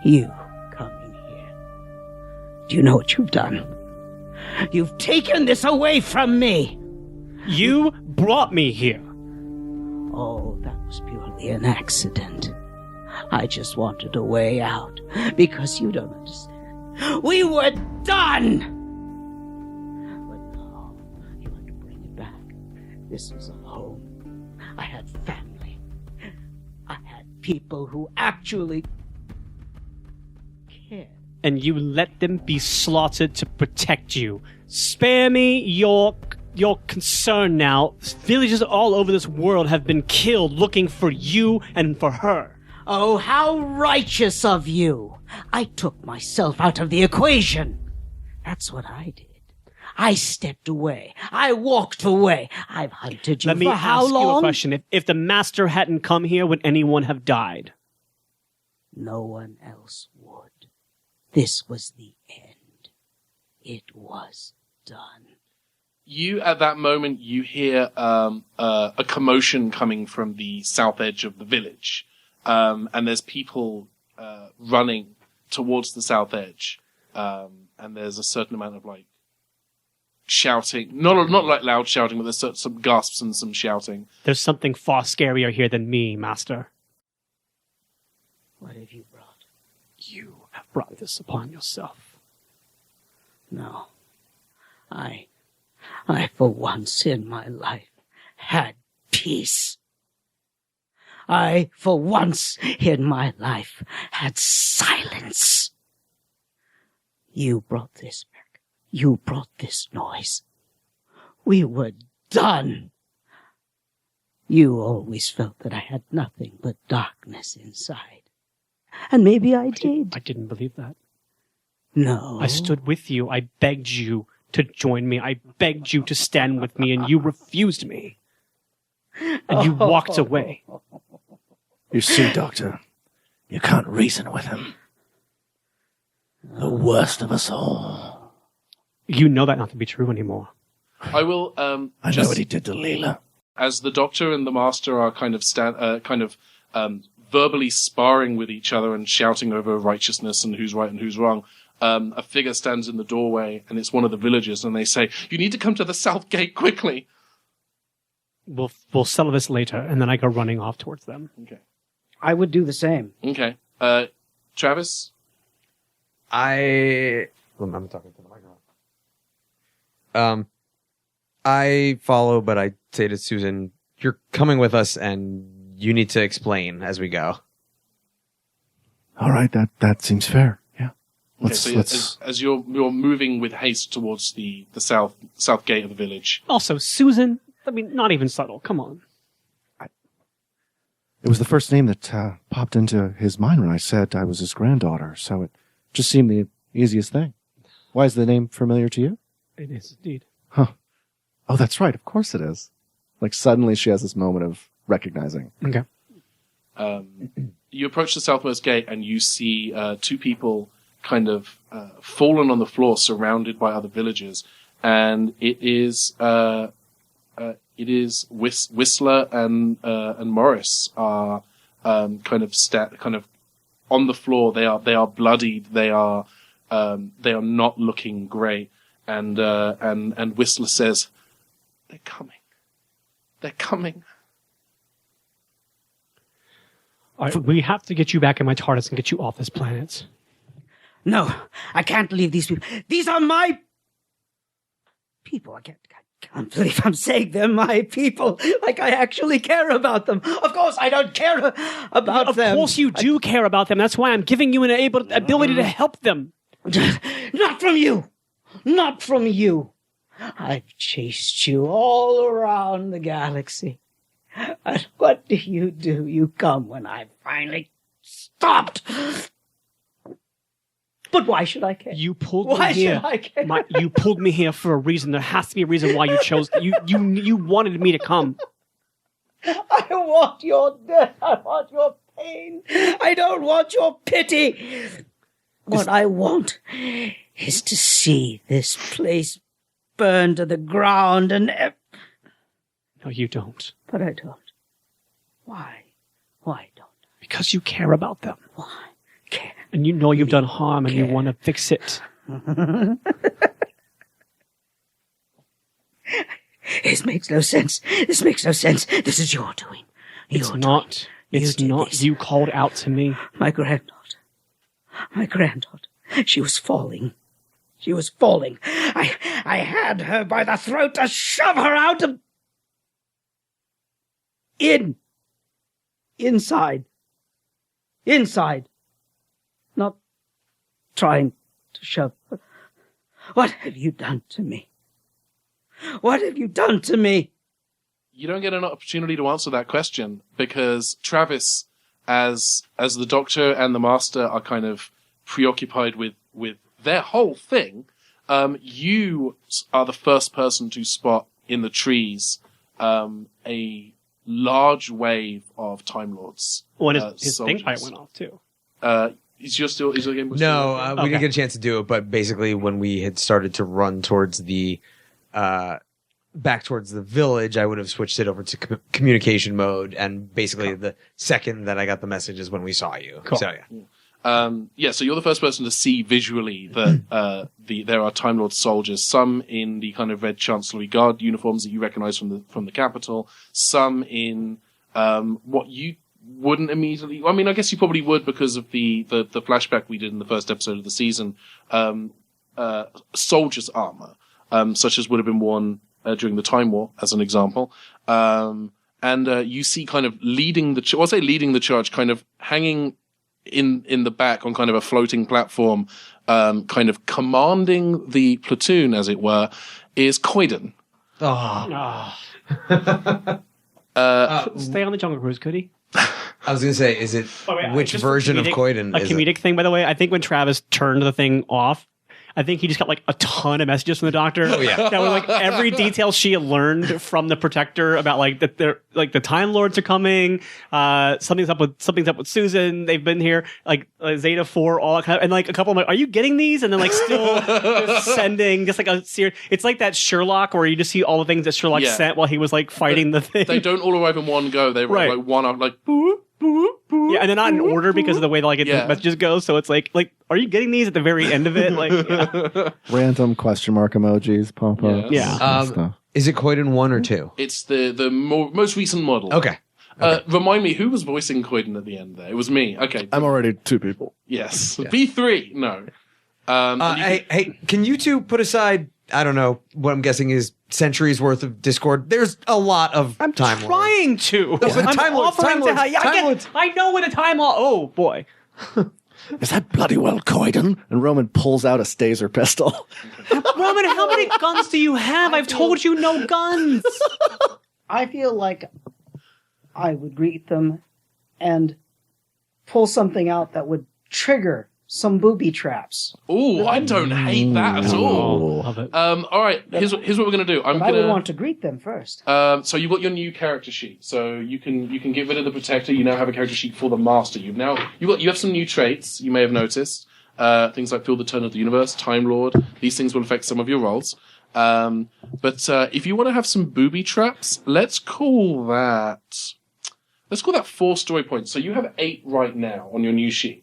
S6: You coming here. Do you know what you've done? You've taken this away from me.
S4: You brought me here.
S6: Oh, that was purely an accident. I just wanted a way out, because you don't understand. We were done! But no, you had to bring it back. This was a home. I had family. I had people who actually cared.
S4: And you let them be slaughtered to protect you. Spare me your concern now. Villages all over this world have been killed looking for you and for her.
S6: Oh, how righteous of you! I took myself out of the equation. That's what I did. I stepped away. I walked away. I've hunted you
S4: Let me
S6: for how
S4: ask
S6: long?
S4: you a question. If the master hadn't come here, would anyone have died?
S6: No one else would. This was the end. It was done.
S2: You, at that moment, you hear a commotion coming from the south edge of the village. And there's people running towards the south edge. And there's a certain amount of, like, shouting. Not like loud shouting, but there's some gasps and some shouting.
S4: There's something far scarier here than me, master.
S6: What have you brought?
S4: You have brought this upon yourself.
S6: No. I, for once in my life, had peace. I, for once in my life, had silence. You brought this back. You brought this noise. We were done. You always felt that I had nothing but darkness inside. And maybe I did.
S4: I didn't believe that.
S6: No.
S4: I stood with you. I begged you to join me. I begged you to stand with me, and you refused me. And you walked away.
S1: You see, Doctor, you can't reason with him. The worst of us all.
S4: You know that not to be true anymore.
S2: I will.
S1: I know what he did to Leela.
S2: As the Doctor and the Master are kind of verbally sparring with each other and shouting over righteousness and who's right and who's wrong, a figure stands in the doorway, and it's one of the villagers, and they say, "You need to come to the south gate quickly."
S4: We'll settle this later, and then I go running off towards them.
S2: Okay.
S6: I would do the same.
S2: Okay. Travis?
S5: I'm talking to the microphone. I follow, but I say to Susan, "You're coming with us, and you need to explain as we go."
S1: All right, that seems fair. Yeah.
S2: As you're moving with haste towards the south gate of the village.
S4: Also, Susan, I mean, not even subtle. Come on.
S1: It was the first name that popped into his mind when I said I was his granddaughter, so it just seemed the easiest thing. Why is the name familiar to you?
S4: It is indeed.
S1: Huh.
S3: Oh, that's right. Of course it is. Like suddenly she has this moment of recognizing.
S4: Okay.
S2: You approach the southwest gate and you see two people kind of fallen on the floor, surrounded by other villagers, and it is Whistler and Morris are kind of on the floor. They are bloodied. They are not looking great. And Whistler says, "They're coming. They're coming."
S4: All right, we have to get you back in my TARDIS and get you off this planet.
S6: No, I can't leave these people. These are my people. I can't believe I'm saying they're my people. Like I actually care about them. Of course, I don't care about them.
S4: Of course you do care about them. That's why I'm giving you an ability to help them.
S6: Not from you. Not from you. I've chased you all around the galaxy. And what do? You come when I finally stopped. But why should I care?
S4: You pulled
S6: Why
S4: me here.
S6: should I care?
S4: You pulled me here for a reason. There has to be a reason why you chose. You wanted me to come.
S6: I want your death. I want your pain. I don't want your pity. What I want is to see this place burn to the ground and...
S4: No, you don't.
S6: But I don't. Why? Why don't I?
S4: Because you care about them.
S6: Why?
S4: And you know you've done harm and you want to fix it.
S6: This makes no sense. This makes no sense. This is your doing.
S4: It's not. It's not. You called out to me.
S6: My granddaughter. My granddaughter. She was falling. She was falling. I had her by the throat to shove her out of... Inside. Not trying to shove her. What have you done to me? What have you done to me?
S2: You don't get an opportunity to answer that question because Travis, as the Doctor and the Master are kind of preoccupied with their whole thing, you are the first person to spot in the trees a large wave of Time Lords.
S4: Well, his
S2: soldiers.
S4: thing pipe went off too.
S2: Is your game?
S5: No, we didn't get a chance to do it, but basically when we had started to run towards the back towards the village, I would have switched it over to communication mode, and basically the second that I got the message is when we saw you.
S4: Cool.
S5: So yeah.
S2: So you're the first person to see visually that there are Time Lord soldiers, some in the kind of red Chancellery Guard uniforms that you recognize from the capital, some in what you wouldn't immediately. I mean, I guess you probably would because of the flashback we did in the first episode of the season. Soldiers' armor, such as would have been worn during the Time War, as an example. And you see kind of leading the charge, kind of hanging in the back on kind of a floating platform, kind of commanding the platoon, as it were, is Koiden.
S4: Stay on the Jungle Cruise, could he?
S5: I was going to say, is it which version of Koiden?
S4: A comedic thing, by the way. I think when Travis turned the thing off, I think he just got like a ton of messages from the Doctor.
S5: Oh yeah,
S4: that was like every detail she had learned from the Protector about like that they're like the Time Lords are coming. Something's up with Susan. They've been here like Zeta 4, all that kind of, and like a couple of them, like, are you getting these? And then like still just sending just like a series. It's like that Sherlock where you just see all the things that Sherlock sent while he was like fighting the thing.
S2: They don't all arrive in one go. They arrive like one up, like boop, boop, boop.
S4: Yeah, and they're not in order because of the way the messages go. So it's like, are you getting these at the very end of it? Like,
S3: random question mark emojis pop up.
S4: Yeah.
S5: Is it Koiden 1 or 2?
S2: It's the most recent model.
S5: Okay.
S2: Remind me, who was voicing Koiden at the end there? It was me. Okay.
S3: I'm already 2 people.
S2: Yes. Yeah. B3. No.
S5: Hey, can you two put aside, I don't know, what I'm guessing is centuries worth of Discord? There's a lot of
S4: I'm
S5: Time
S4: trying
S5: Lords.
S4: to.
S5: No, but
S4: I'm
S5: Time Lords,
S4: offering
S5: Time
S4: to
S5: Lords,
S4: help.
S5: Time Lords.
S4: I know what a Time Lord. Oh boy.
S3: Is that bloody well Koiden? And Roman pulls out a Staser pistol.
S4: Roman, how many guns do you have? I've told you no guns.
S6: I feel like I would greet them and pull something out that would trigger some booby traps.
S2: Oh, I don't hate that at all.
S4: Love it.
S2: All right, here's what we're gonna do.
S6: I would want to greet them first.
S2: So you've got your new character sheet. So you can get rid of the Protector. You now have a character sheet for the Master. You have some new traits. You may have noticed things like Feel the Turn of the Universe, Time Lord. These things will affect some of your roles. But if you want to have some booby traps, let's call that 4 story points. So you have 8 right now on your new sheet.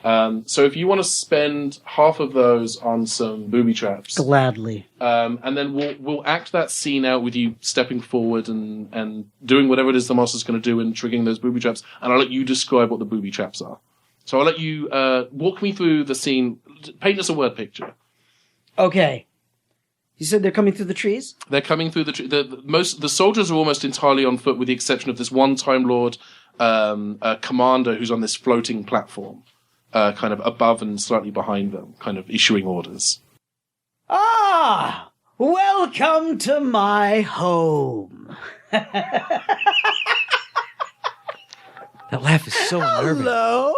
S2: So if you want to spend half of those on some booby traps,
S6: Gladly.
S2: And then we'll act that scene out with you stepping forward and doing whatever it is the Master's going to do and triggering those booby traps, and I'll let you describe what the booby traps are. So I'll let you walk me through the scene, paint us a word picture.
S6: Okay. You said they're coming through the trees?
S2: They're coming through the soldiers are almost entirely on foot with the exception of this one Time Lord commander who's on this floating platform. Kind of above and slightly behind them, kind of issuing orders.
S6: Ah! Welcome to my home.
S5: That laugh is so unnerving.
S6: Hello?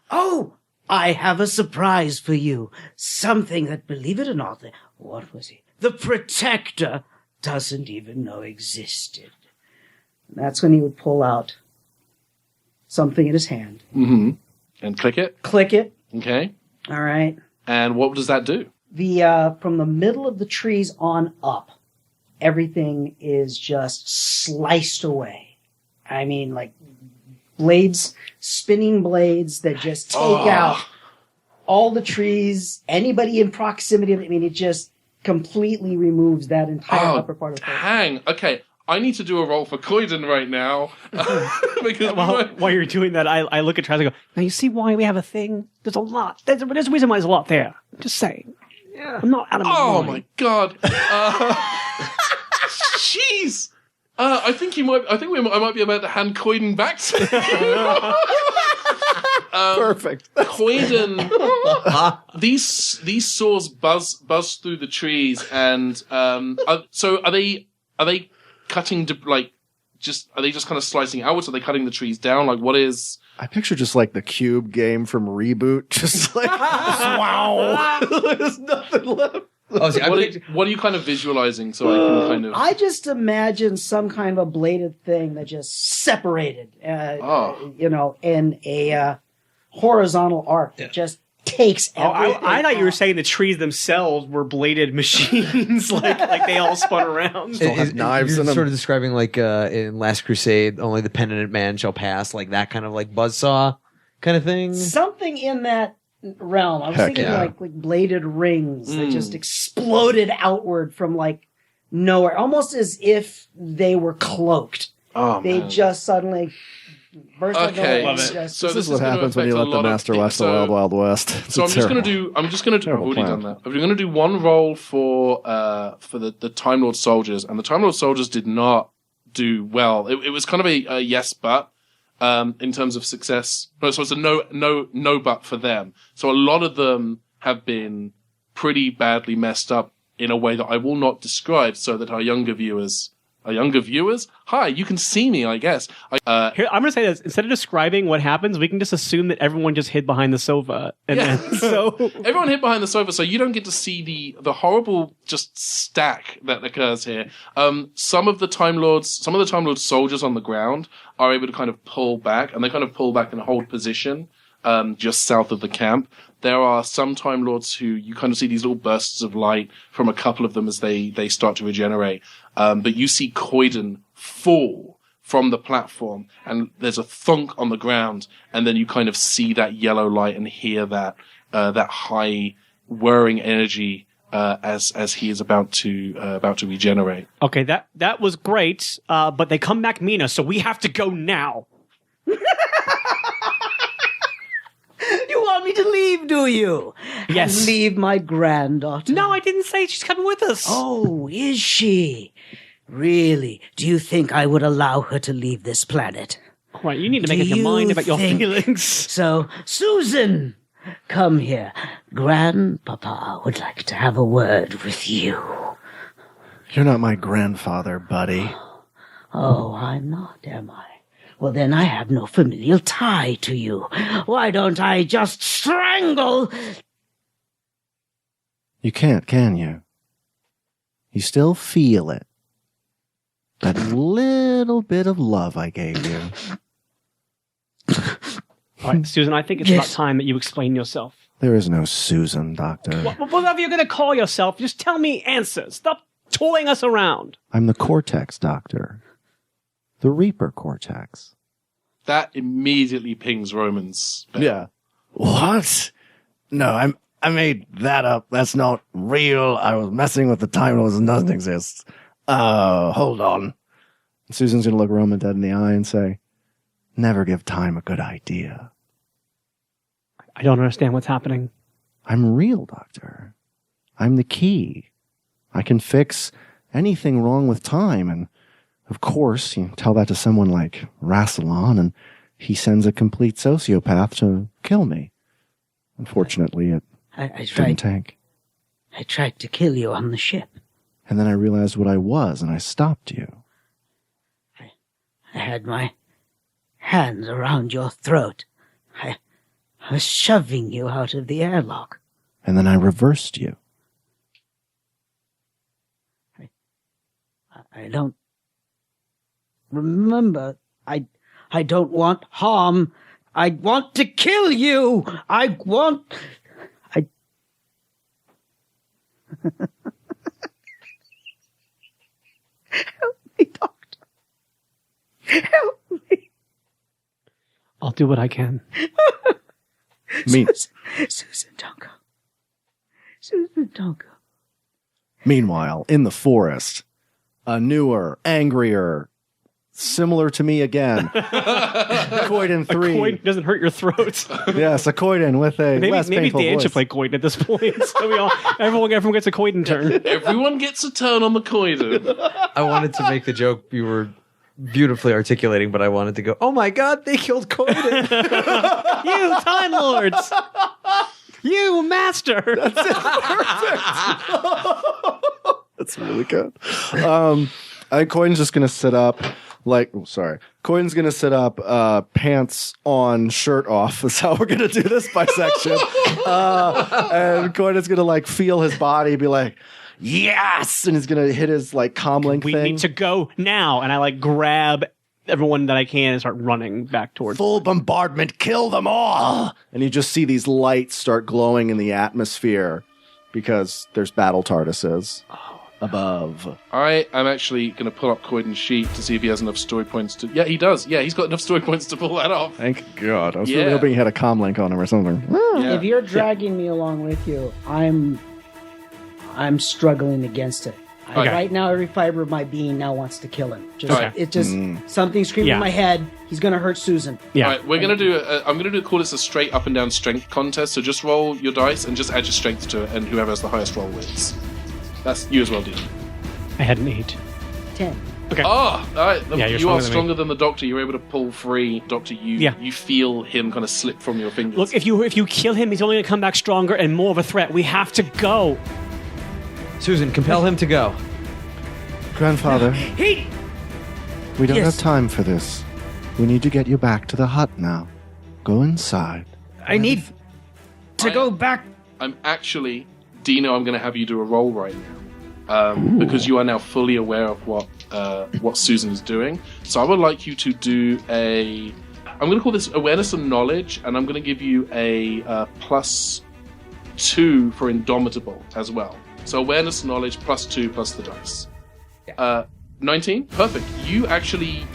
S6: Oh, I have a surprise for you. Something that, believe it or not, what was it? The Protector doesn't even know existed. And that's when he would pull out something in his hand.
S2: Mm-hmm. And click it.
S6: Click it.
S2: Okay.
S6: All right.
S2: And what does that do?
S6: From the middle of the trees on up, everything is just sliced away. I mean, like blades, spinning blades that just take out all the trees, anybody in proximity. I mean, it just completely removes that entire upper part of the forest.
S2: Hang. Okay. I need to do a roll for Croydon right now. Because
S4: while you're doing that, I look at Travis and go, now you see why we have a thing? There's a lot. There's a reason why there's a lot there. I'm just saying. Yeah. I'm not out of my mind.
S2: My God. Jeez. I think I might be about to hand Croydon back to you.
S3: Perfect.
S2: Croydon, these saws buzz through the trees, and so are they cutting are they just kind of slicing outwards? Are they cutting the trees down? Like, what is?
S3: I picture just like the Cube game from Reboot, just like wow, there's nothing left.
S2: What are you kind of visualizing? So I can kind of.
S6: I just imagine some kind of a bladed thing that just separated, in a horizontal arc that just takes everything.
S4: I thought you were saying the trees themselves were bladed machines, like they all spun around.
S3: Still have knives
S5: You're
S3: in them.
S5: sort of describing like in Last Crusade, only the penitent man shall pass, like that kind of like buzzsaw kind of thing.
S6: Something in that realm. I was thinking
S3: yeah.
S6: like bladed rings that just exploded outward from like nowhere, almost as if they were cloaked. They just suddenly burst
S2: Okay.
S6: into
S2: Love
S6: light.
S2: it. So
S3: This is
S2: is
S3: what
S2: gonna
S3: happens when you
S2: affect
S3: let
S2: a
S3: the
S2: lot of
S3: master
S2: people.
S3: watch the Wild Wild West.
S2: So I'm just gonna do. I've
S3: Terrible
S2: already
S3: plan.
S2: done that. I'm gonna do one roll for the Time Lord soldiers, and the Time Lord soldiers did not do well. It was kind of a yes but in terms of success. No, so it's a no but for them. So a lot of them have been pretty badly messed up in a way that I will not describe, so that our younger viewers. Hi, you can see me, I guess.
S4: Here, I'm going to say this. Instead of describing what happens, we can just assume that everyone just hid behind the sofa. And
S2: Yeah.
S4: then, so
S2: Everyone hid behind the sofa, so you don't get to see the horrible just stack that occurs here. Some of the Time Lords soldiers on the ground are able to kind of pull back, and they kind of pull back and hold position just south of the camp. There are some Time Lords who you kind of see these little bursts of light from a couple of them as they start to regenerate. But you see Croydon fall from the platform, and there's a thunk on the ground, and then you kind of see that yellow light and hear that high whirring energy as he is about to regenerate.
S4: okay, that was great, but they come back Mina, so we have to go now.
S6: You want me to leave, do you?
S4: Yes.
S6: And leave my granddaughter?
S4: No, I didn't say she's coming with us.
S6: Oh, is she? Really? Do you think I would allow her to leave this planet?
S4: Right, you need to make
S6: Do
S4: up your
S6: you
S4: mind about your
S6: think-
S4: feelings.
S6: So, Susan, come here. Grandpapa would like to have a word with you.
S3: You're not my grandfather, buddy.
S6: Oh, I'm not, am I? Well, then I have no familial tie to you. Why don't I just strangle?
S3: You can't, can you? You still feel it. That little bit of love I gave you.
S4: All right, Susan, I think it's
S6: Yes.
S4: about time that you explain yourself.
S3: There is no Susan, Doctor.
S4: Whatever you're going to call yourself, just tell me answers. Stop toying us around.
S3: I'm the Cortex Doctor. The Reaper Cortex.
S2: That immediately pings Roman's bell.
S3: Yeah. What? No, I made that up. That's not real. I was messing with the Time Lords and doesn't exist. Hold on. Susan's gonna look Roman dead in the eye and say, never give time a good idea.
S4: I don't understand what's happening.
S3: I'm real, Doctor. I'm the key. I can fix anything wrong with time, and of course, you tell that to someone like Rassilon, and he sends a complete sociopath to kill me. Unfortunately, it
S6: I
S3: didn't take.
S6: tried to kill you on the ship.
S3: And then I realized what I was, and I stopped you.
S6: I had my hands around your throat. I was shoving you out of the airlock.
S3: And then I reversed you.
S6: I don't remember. I don't want harm. I want to kill you. Help me, Doctor. Help me.
S4: do what I can.
S6: Susan, don't go. Susan, don't go.
S1: Meanwhile, in the forest, a newer, angrier, similar to me again, Coiden 3.
S4: Coiden doesn't hurt your throat.
S1: Yes, a Coiden with a less
S4: maybe
S1: painful
S4: Dan
S1: voice.
S4: should play Coiden at this point. So everyone gets a Coiden turn.
S2: Everyone gets a turn on the Coiden.
S5: I wanted to make the joke you were beautifully articulating, but I wanted to go, oh my god, they killed Coiden.
S4: You Time Lords! You Master!
S1: That's really good. I think Coiden's just going to sit up Coiden's going to sit up, pants on, shirt off. That's how we're going to do this bisection. And Coiden's going to like feel his body, be like, yes! And he's going to hit his like comlink
S4: We
S1: thing.
S4: need to go now. And I like grab everyone that I can and start running back towards
S1: Full bombardment, kill them all! And you just see these lights start glowing in the atmosphere because there's battle TARDISes above.
S2: I am actually going to pull up Coiden's sheet to see if he has enough story points to... Yeah, he does. Yeah, he's got enough story points to pull that off.
S1: Thank God. I was
S2: Yeah.
S1: really hoping he had a comlink on him or something.
S2: Yeah.
S6: If you're dragging me along with you, I'm struggling against it.
S2: Okay.
S6: Right now, every fiber of my being now wants to kill him.
S2: Okay.
S6: Something's screaming
S4: Yeah.
S6: in my head. He's gonna hurt Susan.
S4: Yeah.
S2: All right, we're going to do... I'm going to call this a straight up and down strength contest, so just roll your dice and just add your strength to it, and whoever has the highest roll wins. That's you as well, Dino.
S4: I had an 8.
S6: 10.
S4: Okay.
S2: Oh, all right.
S4: Yeah, you're
S2: you are
S4: stronger than me.
S2: stronger than the Doctor. You're able to pull free. Doctor, you feel him kind of slip from your fingers.
S4: Look, if you kill him, he's only going to come back stronger and more of a threat. We have to go.
S5: Susan, compel him to go.
S1: Grandfather,
S6: He.
S1: we don't
S6: Yes.
S1: have time for this. We need to get you back to the hut now. Go inside.
S6: I need to go back.
S2: I'm actually, Dino, I'm going to have you do a roll right now. Because you are now fully aware of what Susan is doing. So I would like you to do I'm going to call this awareness and knowledge, and I'm going to give you a +2 for indomitable as well. So awareness, knowledge, +2 plus the dice. 19? Perfect. You actually,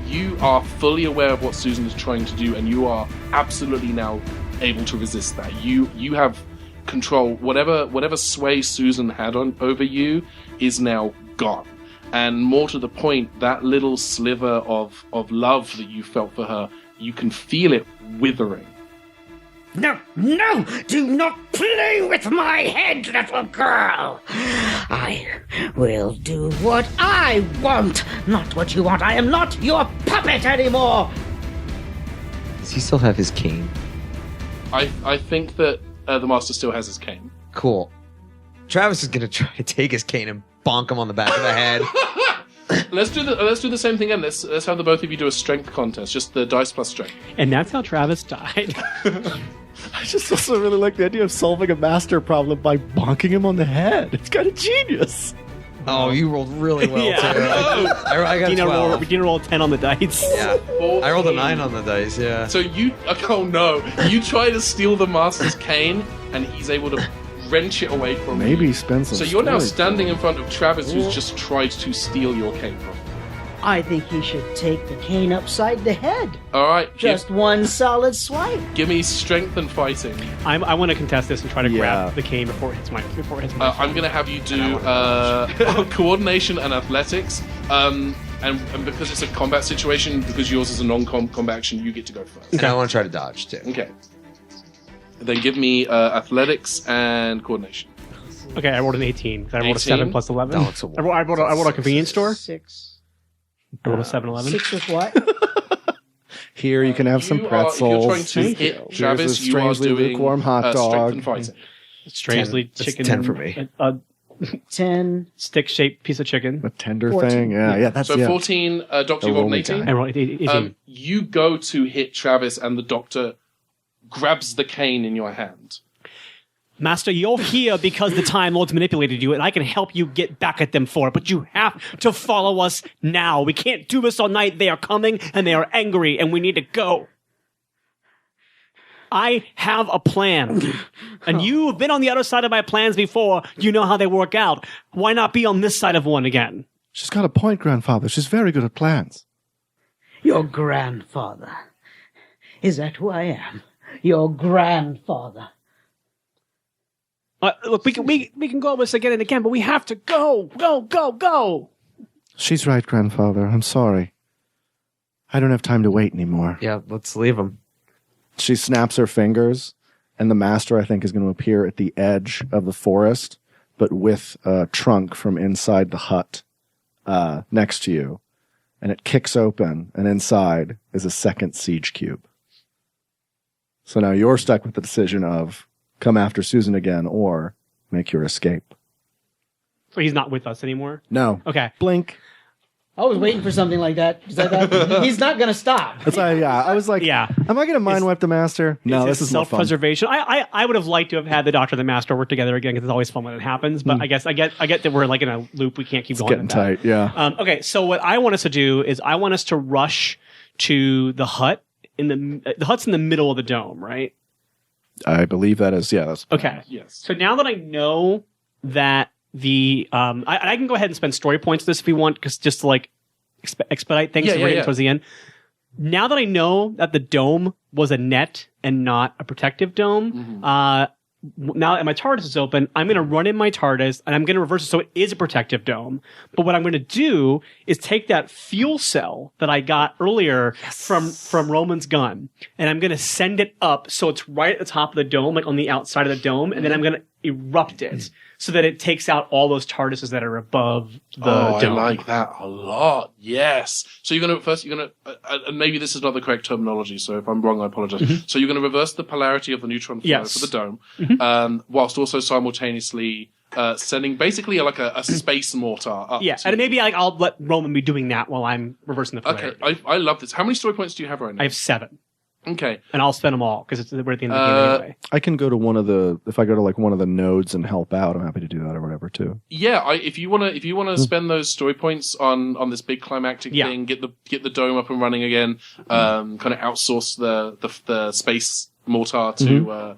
S2: you are fully aware of what Susan is trying to do, and you are absolutely now able to resist that. You have control. Whatever sway Susan had over you is now gone. And more to the point, that little sliver of love that you felt for her, you can feel it withering.
S6: No, do not play with my head, little girl. I will do what I want, not what you want. I am not your puppet anymore.
S5: Does he still have his cane?
S2: I think that the Master still has his cane.
S5: Cool. Travis is gonna try to take his cane and bonk him on the back of the head.
S2: Let's do the same thing again. Let's have the both of you do a strength contest, just the dice plus strength.
S4: And that's how Travis died.
S1: I just also really like the idea of solving a master problem by bonking him on the head. It's kind of genius.
S5: Oh, you rolled really well
S4: Yeah.
S5: too. I got
S4: Dino
S5: 12.
S4: rolled 10 on the dice.
S5: Yeah. I rolled a 9 on the dice. Yeah.
S2: So you try to steal the Master's cane, and he's able to wrench it away from you.
S1: Maybe spend some
S2: So you're now
S1: story.
S2: standing in front of Travis, who's just tried to steal your cane from you.
S6: I think he should take the cane upside the head.
S2: All right,
S6: Just one solid swipe.
S2: give me strength and fighting.
S4: I want to contest this and try to
S1: Yeah.
S4: grab the cane before it hits my
S2: I'm going to have you do coordination and athletics. And because it's a combat situation, because yours is a non-combat action, you get to go first.
S5: And I want to try to dodge too.
S2: Okay. Then give me athletics and coordination.
S4: Okay, I rolled an 18. 'Cause I rolled a 7
S2: 18?
S4: plus 11.
S5: No, it's a
S4: I rolled a convenience store.
S6: 6.
S4: I rolled a 7-11.
S6: 6 with what?
S1: Here you can have some
S2: If
S1: pretzels.
S2: you're trying to
S1: Thank
S2: hit
S1: you.
S2: Travis,
S1: Here's a
S2: you are
S1: strangely
S2: doing
S1: lukewarm hot
S2: strength
S1: dog.
S2: and fighting.
S4: Strangely
S5: 10. That's
S4: chicken.
S5: 10 for me.
S4: A
S6: 10.
S4: stick-shaped piece of chicken.
S1: A tender
S6: 14.
S1: thing. Yeah, that's
S2: So
S1: yeah.
S2: 14, Doctor, you
S1: The
S2: rolled an
S1: lonely
S2: 18.
S1: guy.
S4: I rolled 18.
S2: You go to hit Travis, and the Doctor grabs the cane in your hand.
S4: Master, you're here because the Time Lords manipulated you, and I can help you get back at them for it, but you have to follow us now. We can't do this all night. They are coming, and they are angry, and we need to go. I have a plan. And you've been on the other side of my plans before. You know how they work out. Why not be on this side of one again?
S1: She's got a point, Grandfather. She's very good at plans.
S6: Your grandfather. Is that who I am? Your grandfather.
S4: Look, we can go over this again and again, but we have to go.
S1: She's right, grandfather. I'm sorry. I don't have time to wait anymore.
S5: Yeah, let's leave him.
S1: She snaps her fingers, and the master, I think, is going to appear at the edge of the forest, but with a trunk from inside the hut next to you. And it kicks open, and inside is a second siege cube. So now you're stuck with the decision of come after Susan again or make your escape.
S4: So he's not with us anymore?
S1: No.
S4: Okay.
S1: Blink.
S6: I was waiting for something like that because I thought he's not going to stop.
S1: That's why, I was like,
S4: Yeah.
S1: am I going to mind wipe the master? No, this is more fun.
S4: self-preservation. I would have liked to have had the Doctor and the Master work together again because it's always fun when it happens. But I guess I get that we're like in a loop. We can't keep going.
S1: Getting tight, yeah.
S4: Okay, so what I want us to do is I want us to rush to the hut. The hut's in the middle of the dome, right?
S1: I believe that is, that's
S4: Okay.
S2: Yes.
S4: So now that I know that I can go ahead and spend story points for this if you want, because just to like expedite things towards the end. Now that I know that the dome was a net and not a protective dome, now that my TARDIS is open, I'm going to run in my TARDIS and I'm going to reverse it so it is a protective dome. But what I'm going to do is take that fuel cell that I got earlier from Roman's gun, and I'm going to send it up so it's right at the top of the dome, like on the outside of the dome, and then I'm going to erupt it so that it takes out all those TARDISes that are above the dome.
S2: I like that a lot. Yes. So and maybe this is not the correct terminology, so if I'm wrong, I apologize. So you're going to reverse the polarity of the neutron flow for the dome, whilst also simultaneously sending basically like a space mortar up.
S4: Yeah, and maybe I'll let Roman be doing that while I'm reversing the polarity.
S2: Okay, I love this. How many story points do you have right now?
S4: I have 7.
S2: Okay.
S4: And I'll spend them all because we're at the end of the game anyway.
S1: I can go to if I go to like one of the nodes and help out, I'm happy to do that or whatever too.
S2: Yeah, if you wanna spend those story points on this big climactic thing, get the dome up and running again, kind of outsource the space mortar to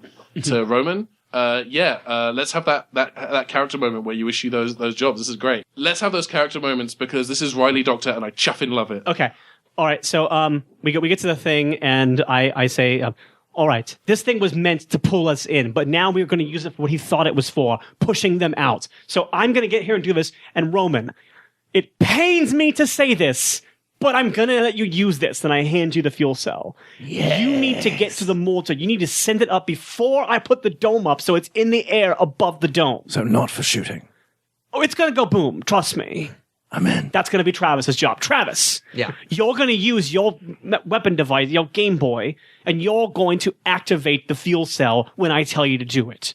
S2: Roman. Let's have that character moment where you issue those jobs. This is great. Let's have those character moments because this is Riley Doctor and I chuffing love it.
S4: Okay. All right, so we get to the thing, and I say, all right, this thing was meant to pull us in, but now we're going to use it for what he thought it was for, pushing them out. So I'm going to get here and do this, and Roman, it pains me to say this, but I'm going to let you use this, and I hand you the fuel cell. Yes. You need to get to the mortar. You need to send it up before I put the dome up so it's in the air above the dome.
S1: So not for shooting.
S4: Oh, it's going to go boom, trust me.
S1: I'm in.
S4: That's going to be Travis's job. Travis, you're going to use your weapon device, your Game Boy, and you're going to activate the fuel cell when I tell you to do it.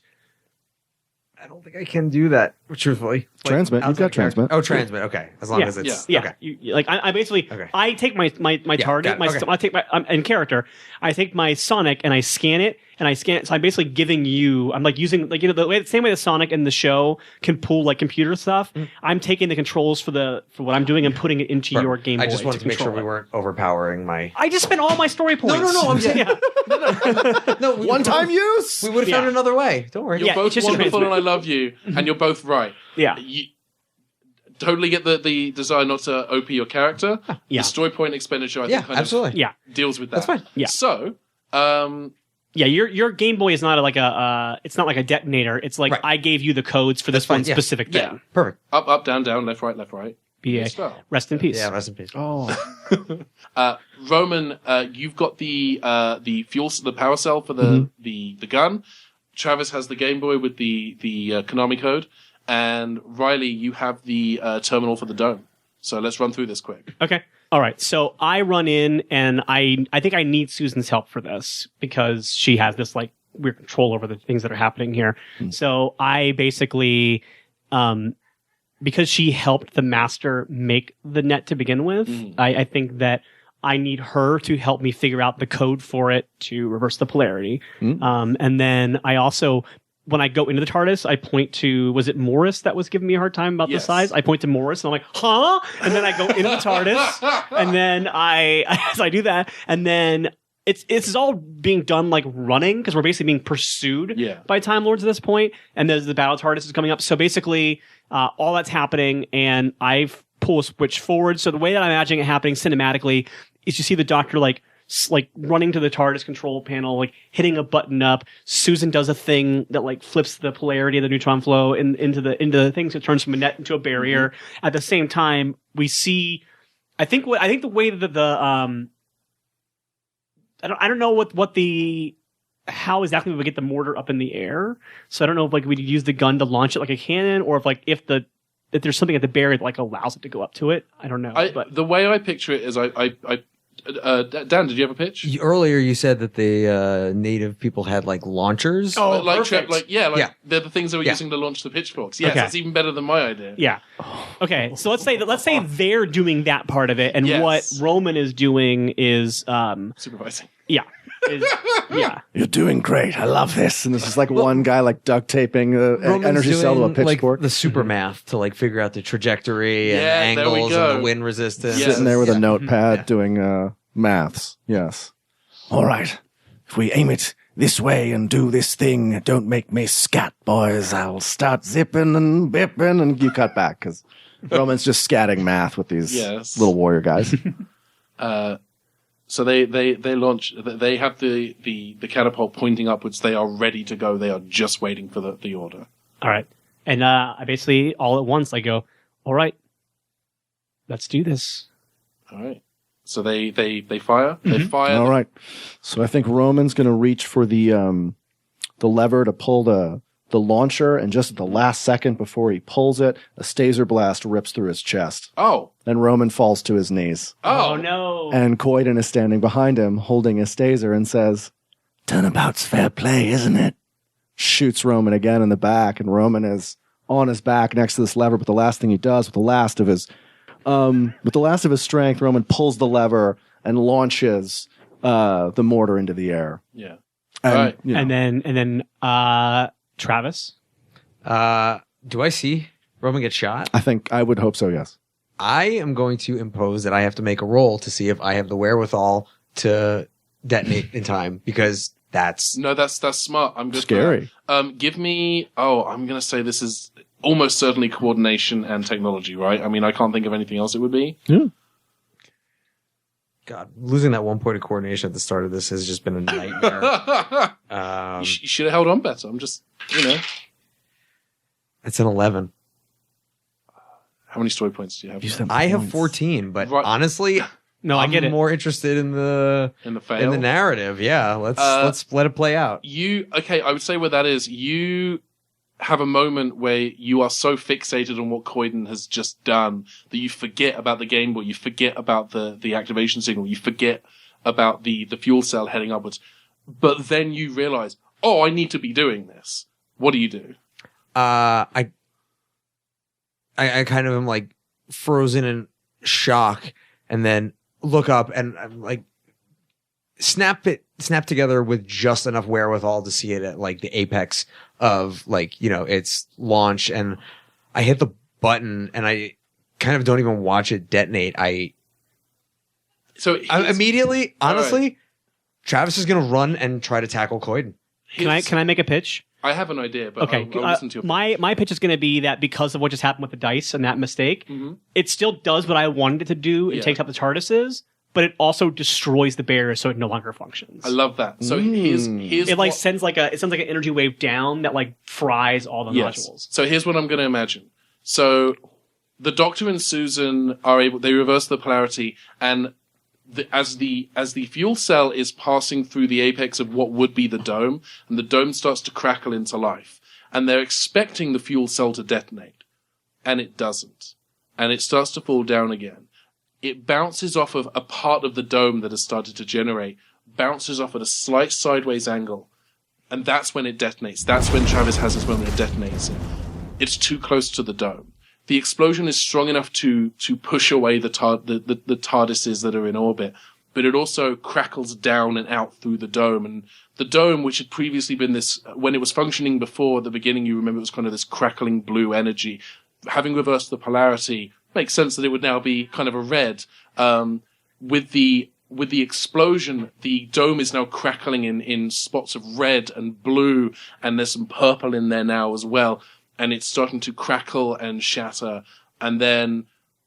S5: I don't think I can do that, truthfully.
S1: Transmit. You've got transmit.
S5: Oh, transmit. Okay. As long as it's...
S4: Yeah.
S5: Okay.
S4: I basically...
S5: Okay.
S4: I take my target, I take my... in character, I take my Sonic and I scan it, so I'm basically giving you... I'm like using... like the same way the Sonic in the show can pull like computer stuff, I'm taking the controls for what I'm doing and putting it into your Game Boy.
S5: I just wanted to make sure we weren't overpowering my...
S4: I just spent all my story points.
S5: No, I'm saying... No,
S1: One-time use!
S5: We would have found another way. Don't worry.
S2: You're both wonderful and I love you, and you're both right.
S4: Yeah.
S2: You totally get the desire not to OP your character.
S4: Yeah.
S2: The story point expenditure, I think, kind
S5: absolutely.
S2: of deals with that.
S5: That's fine.
S4: Yeah.
S2: So,
S4: your Game Boy is not it's not like a detonator. It's like I gave you the codes for this one specific thing.
S2: Yeah.
S5: Perfect.
S2: Up, down, left, right.
S4: BA. Rest in peace.
S5: Yeah, rest in peace.
S1: Oh.
S2: Roman, you've got the power cell for the gun. Travis has the Game Boy with the Konami code, and Riley, you have the terminal for the dome. So let's run through this quick.
S4: Okay. All right. So I run in, and I think I need Susan's help for this because she has this like weird control over the things that are happening here. So I basically, because she helped the master make the net to begin with, I think that I need her to help me figure out the code for it to reverse the polarity. And then I also, when I go into the TARDIS, I point to, was it Morris that was giving me a hard time about the size? I point to Morris and I'm like, huh? And then I go into the TARDIS and then as I do that, and then it's all being done like running because we're basically being pursued by Time Lords at this point, and the battle TARDIS is coming up. So basically, all that's happening, and I've pulled a switch forward. So the way that I'm imagining it happening cinematically is you see the Doctor like like running to the TARDIS control panel, like hitting a button up. Susan does a thing that like flips the polarity of the neutron flow into the thing, so it turns from a net into a barrier. At the same time, we see, I think the way that I don't know how exactly we would get the mortar up in the air. So I don't know if like we'd use the gun to launch it like a cannon, or if there's something at the barrier that like allows it to go up to it. I don't know. But
S2: the way I picture it is Dan, did you have a pitch?
S5: Earlier, you said that the native people had like launchers.
S2: Oh,
S4: perfect.
S2: They're the things they were using to launch the pitchforks. Yes,
S4: Okay.
S2: that's even better than my idea.
S4: Yeah. Okay. So let's say they're doing that part of it, and
S2: Yes.
S4: what Roman is doing is
S2: Supervising.
S4: yeah. Yeah.
S1: You're doing great. I love this. And this is like one guy like duct taping the
S5: Roman's
S1: energy cell to a
S5: doing,
S1: pitchfork.
S5: like the super math to like figure out the trajectory and
S2: Yeah, there we
S5: angles
S2: go.
S5: and the wind resistance.
S2: Yes.
S1: Sitting there with a
S2: Yeah.
S1: notepad doing maths. Yes.
S7: All right. If we aim it this way and do this thing, don't make me scat, boys. I'll start zipping and bipping.
S1: And you cut back because Roman's just scatting math with these
S2: Yes.
S1: little warrior guys.
S2: So they launch. They have the catapult pointing upwards. They are ready to go. They are just waiting for the order.
S4: All right. And I basically all at once I go, all right, let's do this.
S2: All right. So they fire. They fire.
S1: All right. So I think Roman's going to reach for the lever to pull the launcher, and just at the last second before he pulls it, a staser blast rips through his chest,
S2: Oh.
S1: and Roman falls to his knees.
S2: Oh.
S4: No.
S1: And Coyden is standing behind him, holding a staser, and says,
S7: Turnabout's fair play, isn't it?
S1: shoots Roman again in the back, and Roman is on his back next to this lever. But the last thing he does with the last of his strength, Roman pulls the lever and launches the mortar into the air.
S2: Yeah.
S1: And,
S2: Right.
S1: you know,
S4: And then Travis.
S5: Do I see Roman get shot?
S1: I think I would hope so. Yes.
S5: I am going to impose that I have to make a roll to see if I have the wherewithal to detonate in time, because that's
S2: No, that's smart. I'm good.
S1: Scary.
S2: For that. Give me. Oh, I'm gonna say this is almost certainly coordination and technology, right? I mean, I can't think of anything else it would be.
S1: Yeah.
S5: God, losing that 1 point of coordination at the start of this has just been a nightmare.
S2: You should have held on better. I'm just,
S5: It's an 11.
S2: How many story points do you have?
S1: Use them
S5: I have
S1: points.
S5: 14, but
S2: Right.
S5: honestly,
S4: No, I
S5: I'm
S4: get it.
S5: more interested in the
S2: In the fail?
S5: narrative. Yeah, let's let it play out.
S2: I would say where that is, you have a moment where you are so fixated on what Coyden has just done that you forget about the game boy, you forget about the activation signal, you forget about the fuel cell heading upwards. But then you realize, oh, I need to be doing this. What do you do?
S5: I kind of am like frozen in shock, and then look up and I'm like snap together with just enough wherewithal to see it at like the apex of its launch, and I hit the button and I kind of don't even watch it detonate. I immediately, honestly, Travis is gonna run and try to tackle Coyden.
S4: Can I make a pitch?
S2: I have an idea, but
S4: Okay.
S2: I'll listen to your
S4: my pitch is going to be that because of what just happened with the dice and that mistake,
S2: Mhm.
S4: it still does what I wanted it to do. It
S2: Yeah.
S4: takes out the TARDISes, but it also destroys the barrier, so it no longer functions.
S2: I love that. So here's
S4: it like sends like an energy wave down that like fries all the nodules.
S2: So here's what I'm going to imagine. So the Doctor and Susan they reverse the polarity, and as the fuel cell is passing through the apex of what would be the dome, and the dome starts to crackle into life, and they're expecting the fuel cell to detonate, and it doesn't, and it starts to fall down again. It bounces off of a part of the dome that has started to generate, bounces off at a slight sideways angle, and that's when it detonates. That's when Travis has his moment, it detonates it. It's too close to the dome. The explosion is strong enough to push away the TARDISes that are in orbit, but it also crackles down and out through the dome. And the dome, which had previously been this, when it was functioning before at the beginning, you remember it was kind of this crackling blue energy. Having reversed the polarity, makes sense that it would now be kind of a red. With the explosion, the dome is now crackling in spots of red and blue, and there's some purple in there now as well. And it's starting to crackle and shatter. And then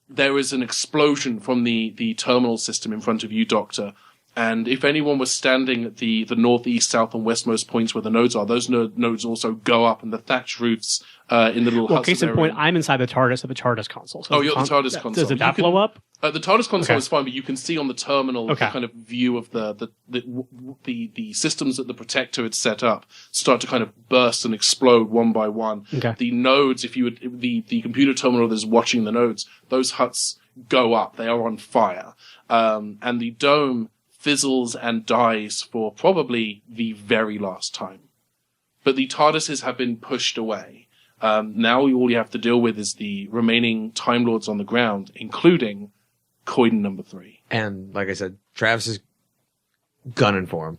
S2: there is an explosion from the terminal system in front of you, Doctor. And if anyone was standing at the northeast, south, and westmost points where the nodes are, those nodes also go up, and the thatch roofs in the little huts.
S4: Case in point, I'm inside the TARDIS of the TARDIS console. So
S2: you're at the TARDIS console.
S4: Does that blow up?
S2: The TARDIS console is fine, but you can see on the terminal the
S4: Okay.
S2: kind of view of the systems that the Protector had set up start to kind of burst and explode one by one.
S4: Okay.
S2: The nodes, if you would, the computer terminal that is watching the nodes, those huts go up. They are on fire. And the dome fizzles and dies for probably the very last time. But the TARDISes have been pushed away. Now all you have to deal with is the remaining Time Lords on the ground, including Croydon number 3.
S5: And like I said, Travis is gunning for him.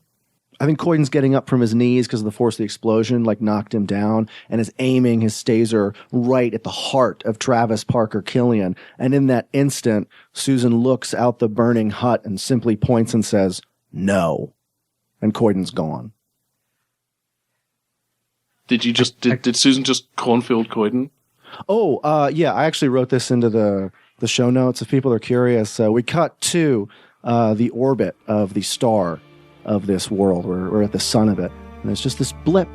S3: I think Croydon's getting up from his knees because of the force of the explosion, like knocked him down, and is aiming his staser right at the heart of Travis Parker Killian. And in that instant, Susan looks out the burning hut and simply points and says, "No." And Croydon's gone.
S2: Did Susan just cornfield Croydon?
S3: Oh, yeah, I actually wrote this into the show notes if people are curious. We cut to the orbit of the star of this world. We're at the sun of it. And there's just this blip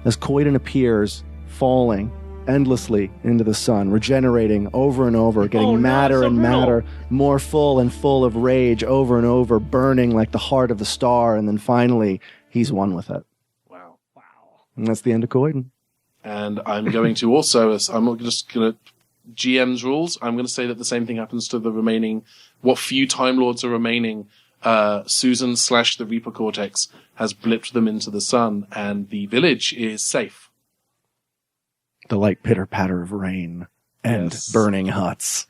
S3: as Croydon appears, falling endlessly into the sun, regenerating over and over, getting madder and madder, more full and full of rage over and over, burning like the heart of the star. And then finally, he's one with it.
S2: Wow.
S3: And that's the end of Croydon.
S2: And I'm going to also, I'm just going to, GM's rules, I'm going to say that the same thing happens to the remaining, what few Time Lords are remaining. Susan / the Reaper Cortex has blipped them into the sun, and the village is safe.
S3: The light pitter-patter of rain and burning huts.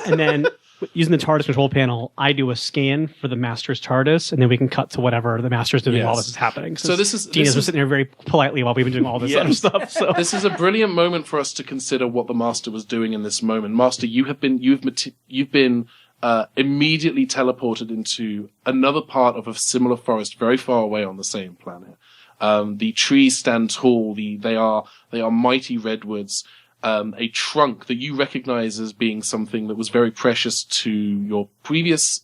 S4: And then using the TARDIS control panel, I do a scan for the Master's TARDIS, and then we can cut to whatever the Master's doing while this is happening.
S2: So Dina's
S4: been sitting there very politely while we've been doing all this other stuff. So
S2: this is a brilliant moment for us to consider what the Master was doing in this moment. Master, you've been immediately teleported into another part of a similar forest very far away on the same planet. The trees stand tall. They are mighty redwoods. A trunk that you recognize as being something that was very precious to your previous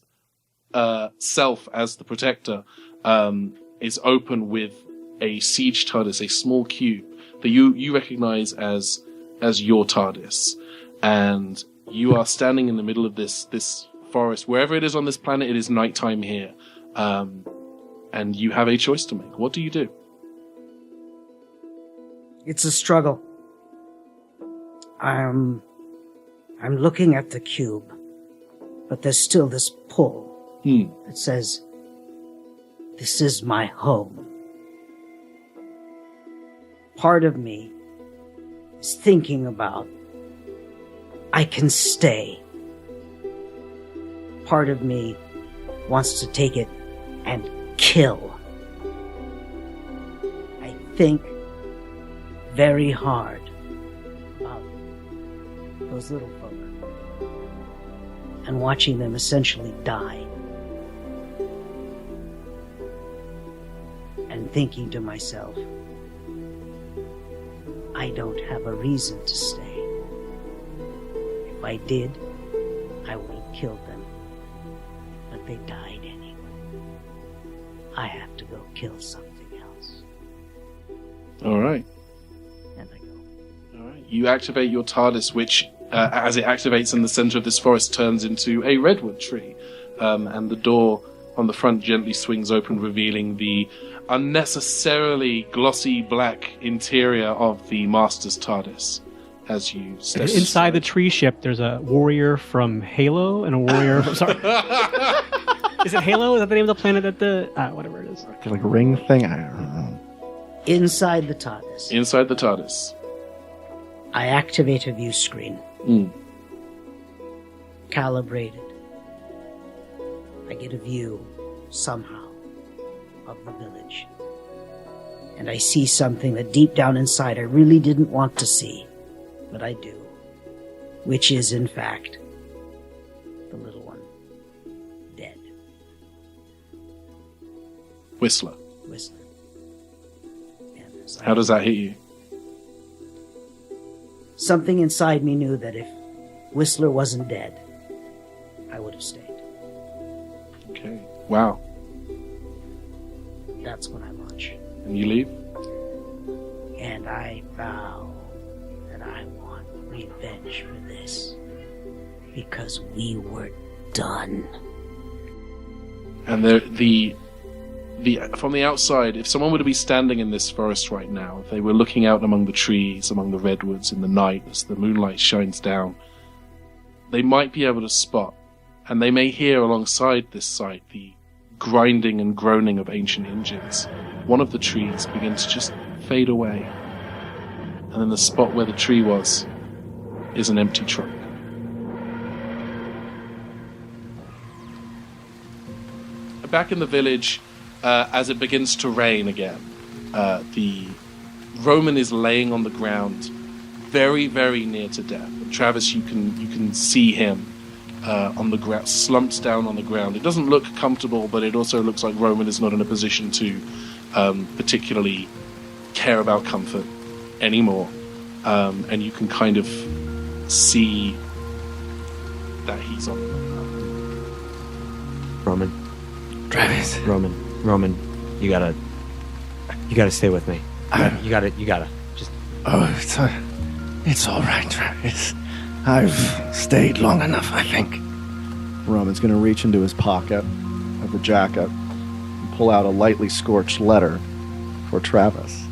S2: self as the Protector is open with a siege TARDIS, a small cube that you recognize as your TARDIS, and you are standing in the middle of this forest. Wherever it is on this planet, it is nighttime here, and you have a choice to make. What do you do?
S6: It's a struggle. I'm looking at the cube, but there's still this pull that says, "This is my home." Part of me is thinking about, I can stay. Part of me wants to take it and kill. I think very hard about those little folk and watching them essentially die. And thinking to myself, I don't have a reason to stay. If I did, I would have killed them. But they died anyway. I have to go kill something else.
S2: All right.
S6: And I go.
S2: All right. You activate your TARDIS, which, as it activates in the center of this forest, turns into a redwood tree. And the door on the front gently swings open, revealing the unnecessarily glossy black interior of the Master's TARDIS. As you step
S4: inside the tree ship, there's a warrior from Halo and a warrior from... Sorry. Is it Halo? Is that the name of the planet that the... whatever it is.
S3: Like a ring thing? I don't know.
S6: Inside the TARDIS.
S2: Inside the TARDIS.
S6: I activate a view screen. Calibrated. I get a view, somehow, of the village. And I see something that deep down inside I really didn't want to see, but I do. Which is, in fact, the little one. Dead.
S2: Whistler.
S6: And
S2: How does that hit you?
S6: Something inside me knew that if Whistler wasn't dead, I would have stayed.
S2: Okay. Wow.
S6: That's what I watch.
S2: And you leave?
S6: And I vow that I want revenge for this. Because we were done.
S2: And the from the outside, if someone were to be standing in this forest right now, if they were looking out among the trees, among the redwoods in the night as the moonlight shines down, they might be able to spot, and they may hear alongside this sight the grinding and groaning of ancient engines. One of the trees begins to just fade away, and then the spot where the tree was is an empty truck. Back in the village, as it begins to rain again, the Roman is laying on the ground, very, very near to death. And Travis, you can see him on the ground, slumped down on the ground. It doesn't look comfortable, but it also looks like Roman is not in a position to particularly care about comfort anymore. And you can kind of see that he's on the ground.
S5: Roman.
S7: Travis.
S5: Roman, you gotta stay with me. You gotta. Just.
S7: Oh, it's all right, Travis. I've stayed long enough, I think.
S3: Roman's going to reach into his pocket of the jacket and pull out a lightly scorched letter for Travis.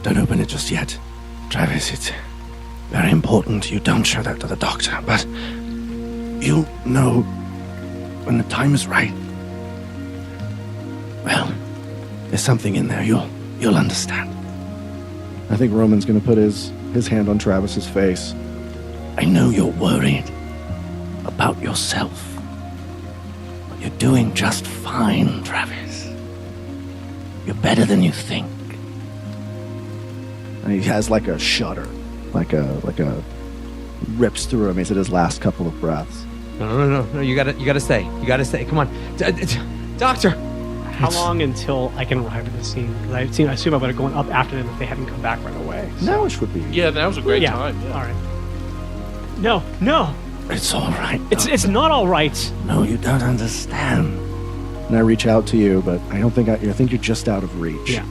S7: Don't open it just yet. Travis, it's very important you don't show that to the doctor, but you'll know when the time is right. Well, there's something in there you'll understand.
S3: I think Roman's going to put his hand on Travis's face.
S7: I know you're worried about yourself, but you're doing just fine, Travis. You're better than you think.
S3: And he has like a shudder, like a rips through him. He's at his last couple of breaths.
S5: No. You gotta stay. You gotta stay. Come on, doctor.
S4: How long until I can arrive at the scene? Because I assume I would have gone up after them if they hadn't come back right away. So.
S3: Now it would be.
S2: Yeah, that was a great time. Yeah.
S4: All right. No.
S7: It's all right.
S4: It's not all right.
S7: No, you don't understand.
S3: And I reach out to you, but I don't think I think you're just out of reach.
S4: Yeah.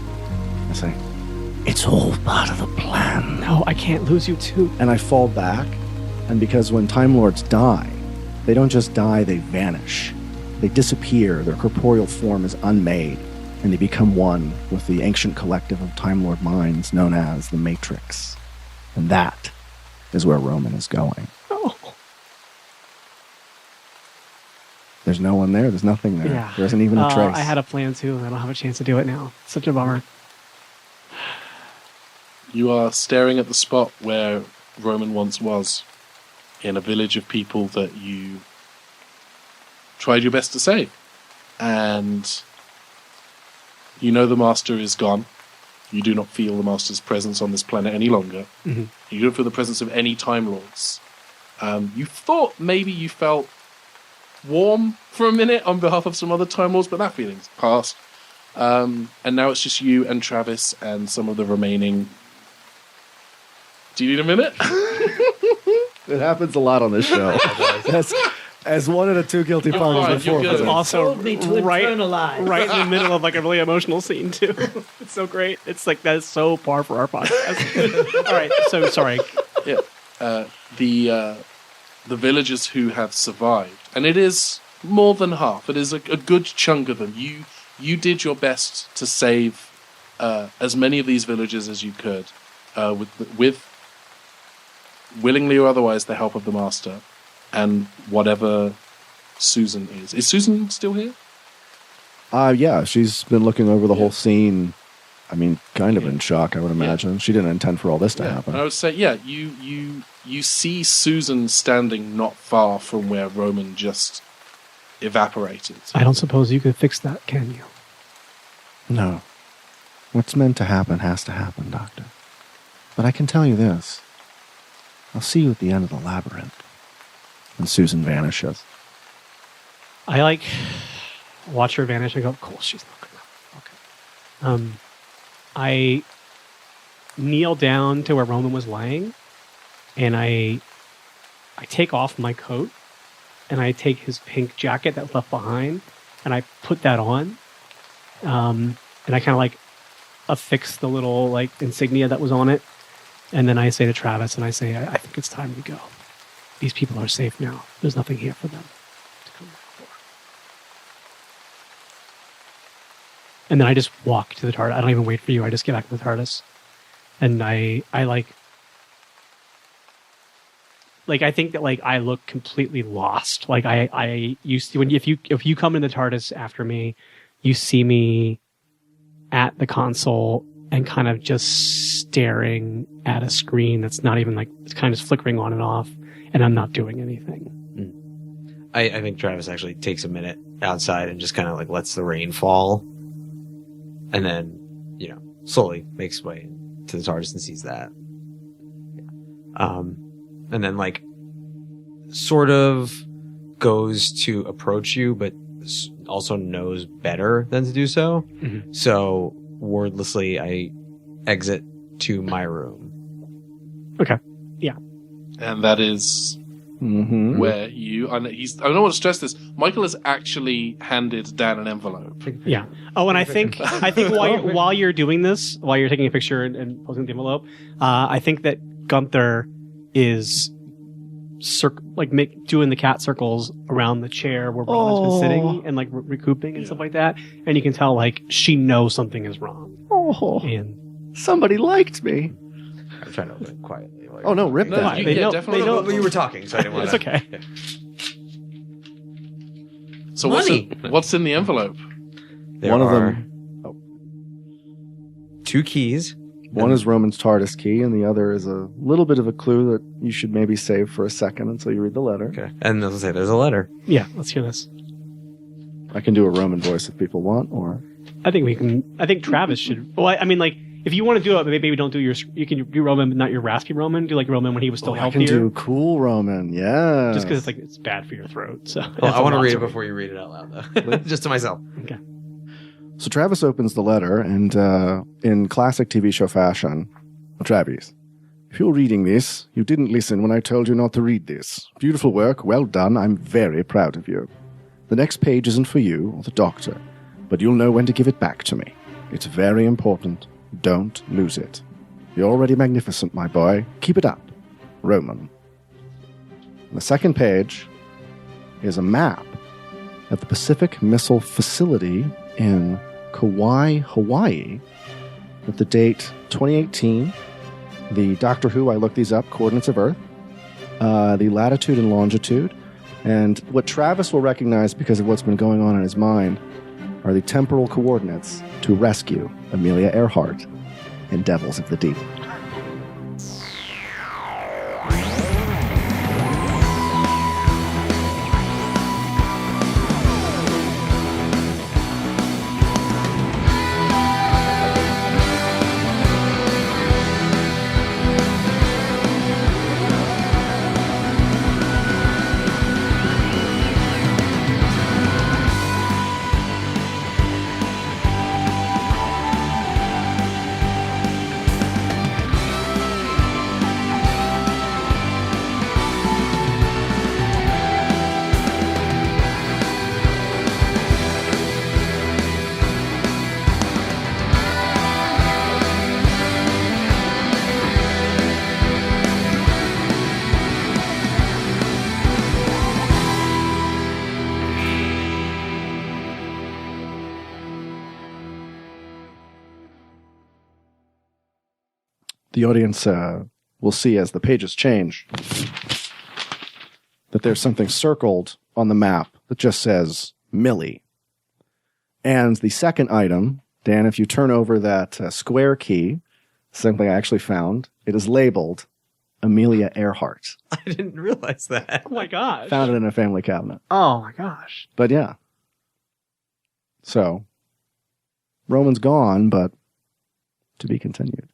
S3: I say,
S7: it's all part of the plan.
S4: No, I can't lose you too.
S3: and I fall back, and because when Time Lords die, they don't just die, they vanish. They disappear, their corporeal form is unmade, and they become one with the ancient collective of Time Lord minds known as the Matrix. And that is where Roman is going.
S4: Oh.
S3: There's no one there, there's nothing there.
S4: Yeah.
S3: There isn't even a trace.
S4: I had a plan too, and I don't have a chance to do it now. Such a bummer.
S2: You are staring at the spot where Roman once was, in a village of people that you tried your best to save. And you know the Master is gone. You do not feel the Master's presence on this planet any longer.
S4: Mm-hmm.
S2: You don't feel the presence of any Time Lords. You thought maybe you felt warm for a minute on behalf of some other Time Lords, but that feeling's passed. And now it's just you and Travis and some of the remaining... Do you need a minute?
S3: It happens a lot on this show. As one of the two guilty
S2: You're
S3: parties
S2: fine,
S3: before.
S2: you're good.
S3: But
S4: Also,
S6: Told me to
S4: right
S6: internalize.
S4: in the middle of like a really emotional scene too. It's so great. It's like that is so par for our podcast. All right, so sorry.
S2: Yeah. The villagers who have survived, and it is more than half. It is a good chunk of them. You did your best to save as many of these villagers as you could, with willingly or otherwise the help of the Master, and whatever Susan is. Is Susan still here?
S3: Yeah, she's been looking over the whole scene. I mean, kind of in shock, I would imagine. She didn't intend for all this to happen.
S2: And I would say, you see Susan standing not far from where Roman just evaporated.
S4: I don't suppose you could fix that, can you?
S3: No. What's meant to happen has to happen, Doctor. But I can tell you this. I'll see you at the end of the labyrinth. And Susan vanishes.
S4: I like watch her vanish and go, cool, she's not gonna. Okay. I kneel down to where Roman was lying, and I take off my coat, and I take his pink jacket that was left behind, and I put that on, and I kind of like affix the little like insignia that was on it, and then I say to Travis, and I say, I think it's time to go. These people are safe now. There's nothing here for them to come back for. And then I just walk to the TARDIS. I don't even wait for you. I just get back to the TARDIS, and I think that like I look completely lost. Like I used to, if you come in the TARDIS after me, you see me at the console and kind of just staring at a screen that's not even like, it's kind of flickering on and off, and I'm not doing anything.
S5: I think Travis actually takes a minute outside and just kind of like lets the rain fall, and then, you know, slowly makes his way to the TARDIS and sees that. And then like sort of goes to approach you, but also knows better than to do so.
S4: Mm-hmm.
S5: So wordlessly, I exit to my room.
S4: Okay. Yeah.
S2: And that is where you... I don't want to stress this. Michael has actually handed Dan an envelope.
S4: Yeah. Oh, and I think while you're doing this, while you're taking a picture and posting the envelope, I think that Gunther is doing the cat circles around the chair where Roman's been sitting and like recouping and stuff like that, and you can tell like she knows something is wrong.
S1: Oh,
S4: And
S1: somebody liked me.
S5: I'm trying to open it quietly. Like,
S1: Oh no, rip that.
S2: you-
S4: they
S2: yeah,
S4: know-
S2: definitely.
S4: they know-
S5: Well, you were talking, so I didn't want
S4: it's okay.
S2: So
S5: Money.
S2: what's in the envelope?
S5: There
S1: One of
S5: are
S1: them.
S5: 2 keys.
S1: One is Roman's TARDIS key, and the other is a little bit of a clue that you should maybe save for a second until you read the letter.
S5: Okay. And as I say, there's a letter.
S4: Yeah, let's hear this.
S1: I can do a Roman voice if people want, or
S4: I think Travis should. Well, I mean, like, if you want to do it, maybe don't do you can do Roman, but not your raspy Roman. Do like Roman when he was still
S1: I
S4: healthier.
S1: can do cool Roman. Yeah,
S4: Just because it's bad for your throat. So
S5: Well, I want to read it before you read it out loud, though. Just to myself.
S4: Okay.
S1: So Travis opens the letter, and in classic TV show fashion, Travis, if you're reading this, you didn't listen when I told you not to read this. Beautiful work, well done, I'm very proud of you. The next page isn't for you or the doctor, but you'll know when to give it back to me. It's very important. Don't lose it. You're already magnificent, my boy. Keep it up. Roman. And the second page is a map of the Pacific Missile Facility in Kauai, Hawaii, with the date 2018, the Doctor Who, I looked these up, coordinates of Earth, the latitude and longitude, and what Travis will recognize because of what's been going on in his mind are the temporal coordinates to rescue Amelia Earhart in Devils of the Deep. The audience will see as the pages change that there's something circled on the map that just says Millie. And the second item, Dan, if you turn over that square key, something I actually found, it is labeled Amelia Earhart.
S5: I didn't realize that.
S4: Oh my gosh.
S1: Found it in a family cabinet.
S4: Oh my gosh.
S1: But yeah. So, Roman's gone, but to be continued.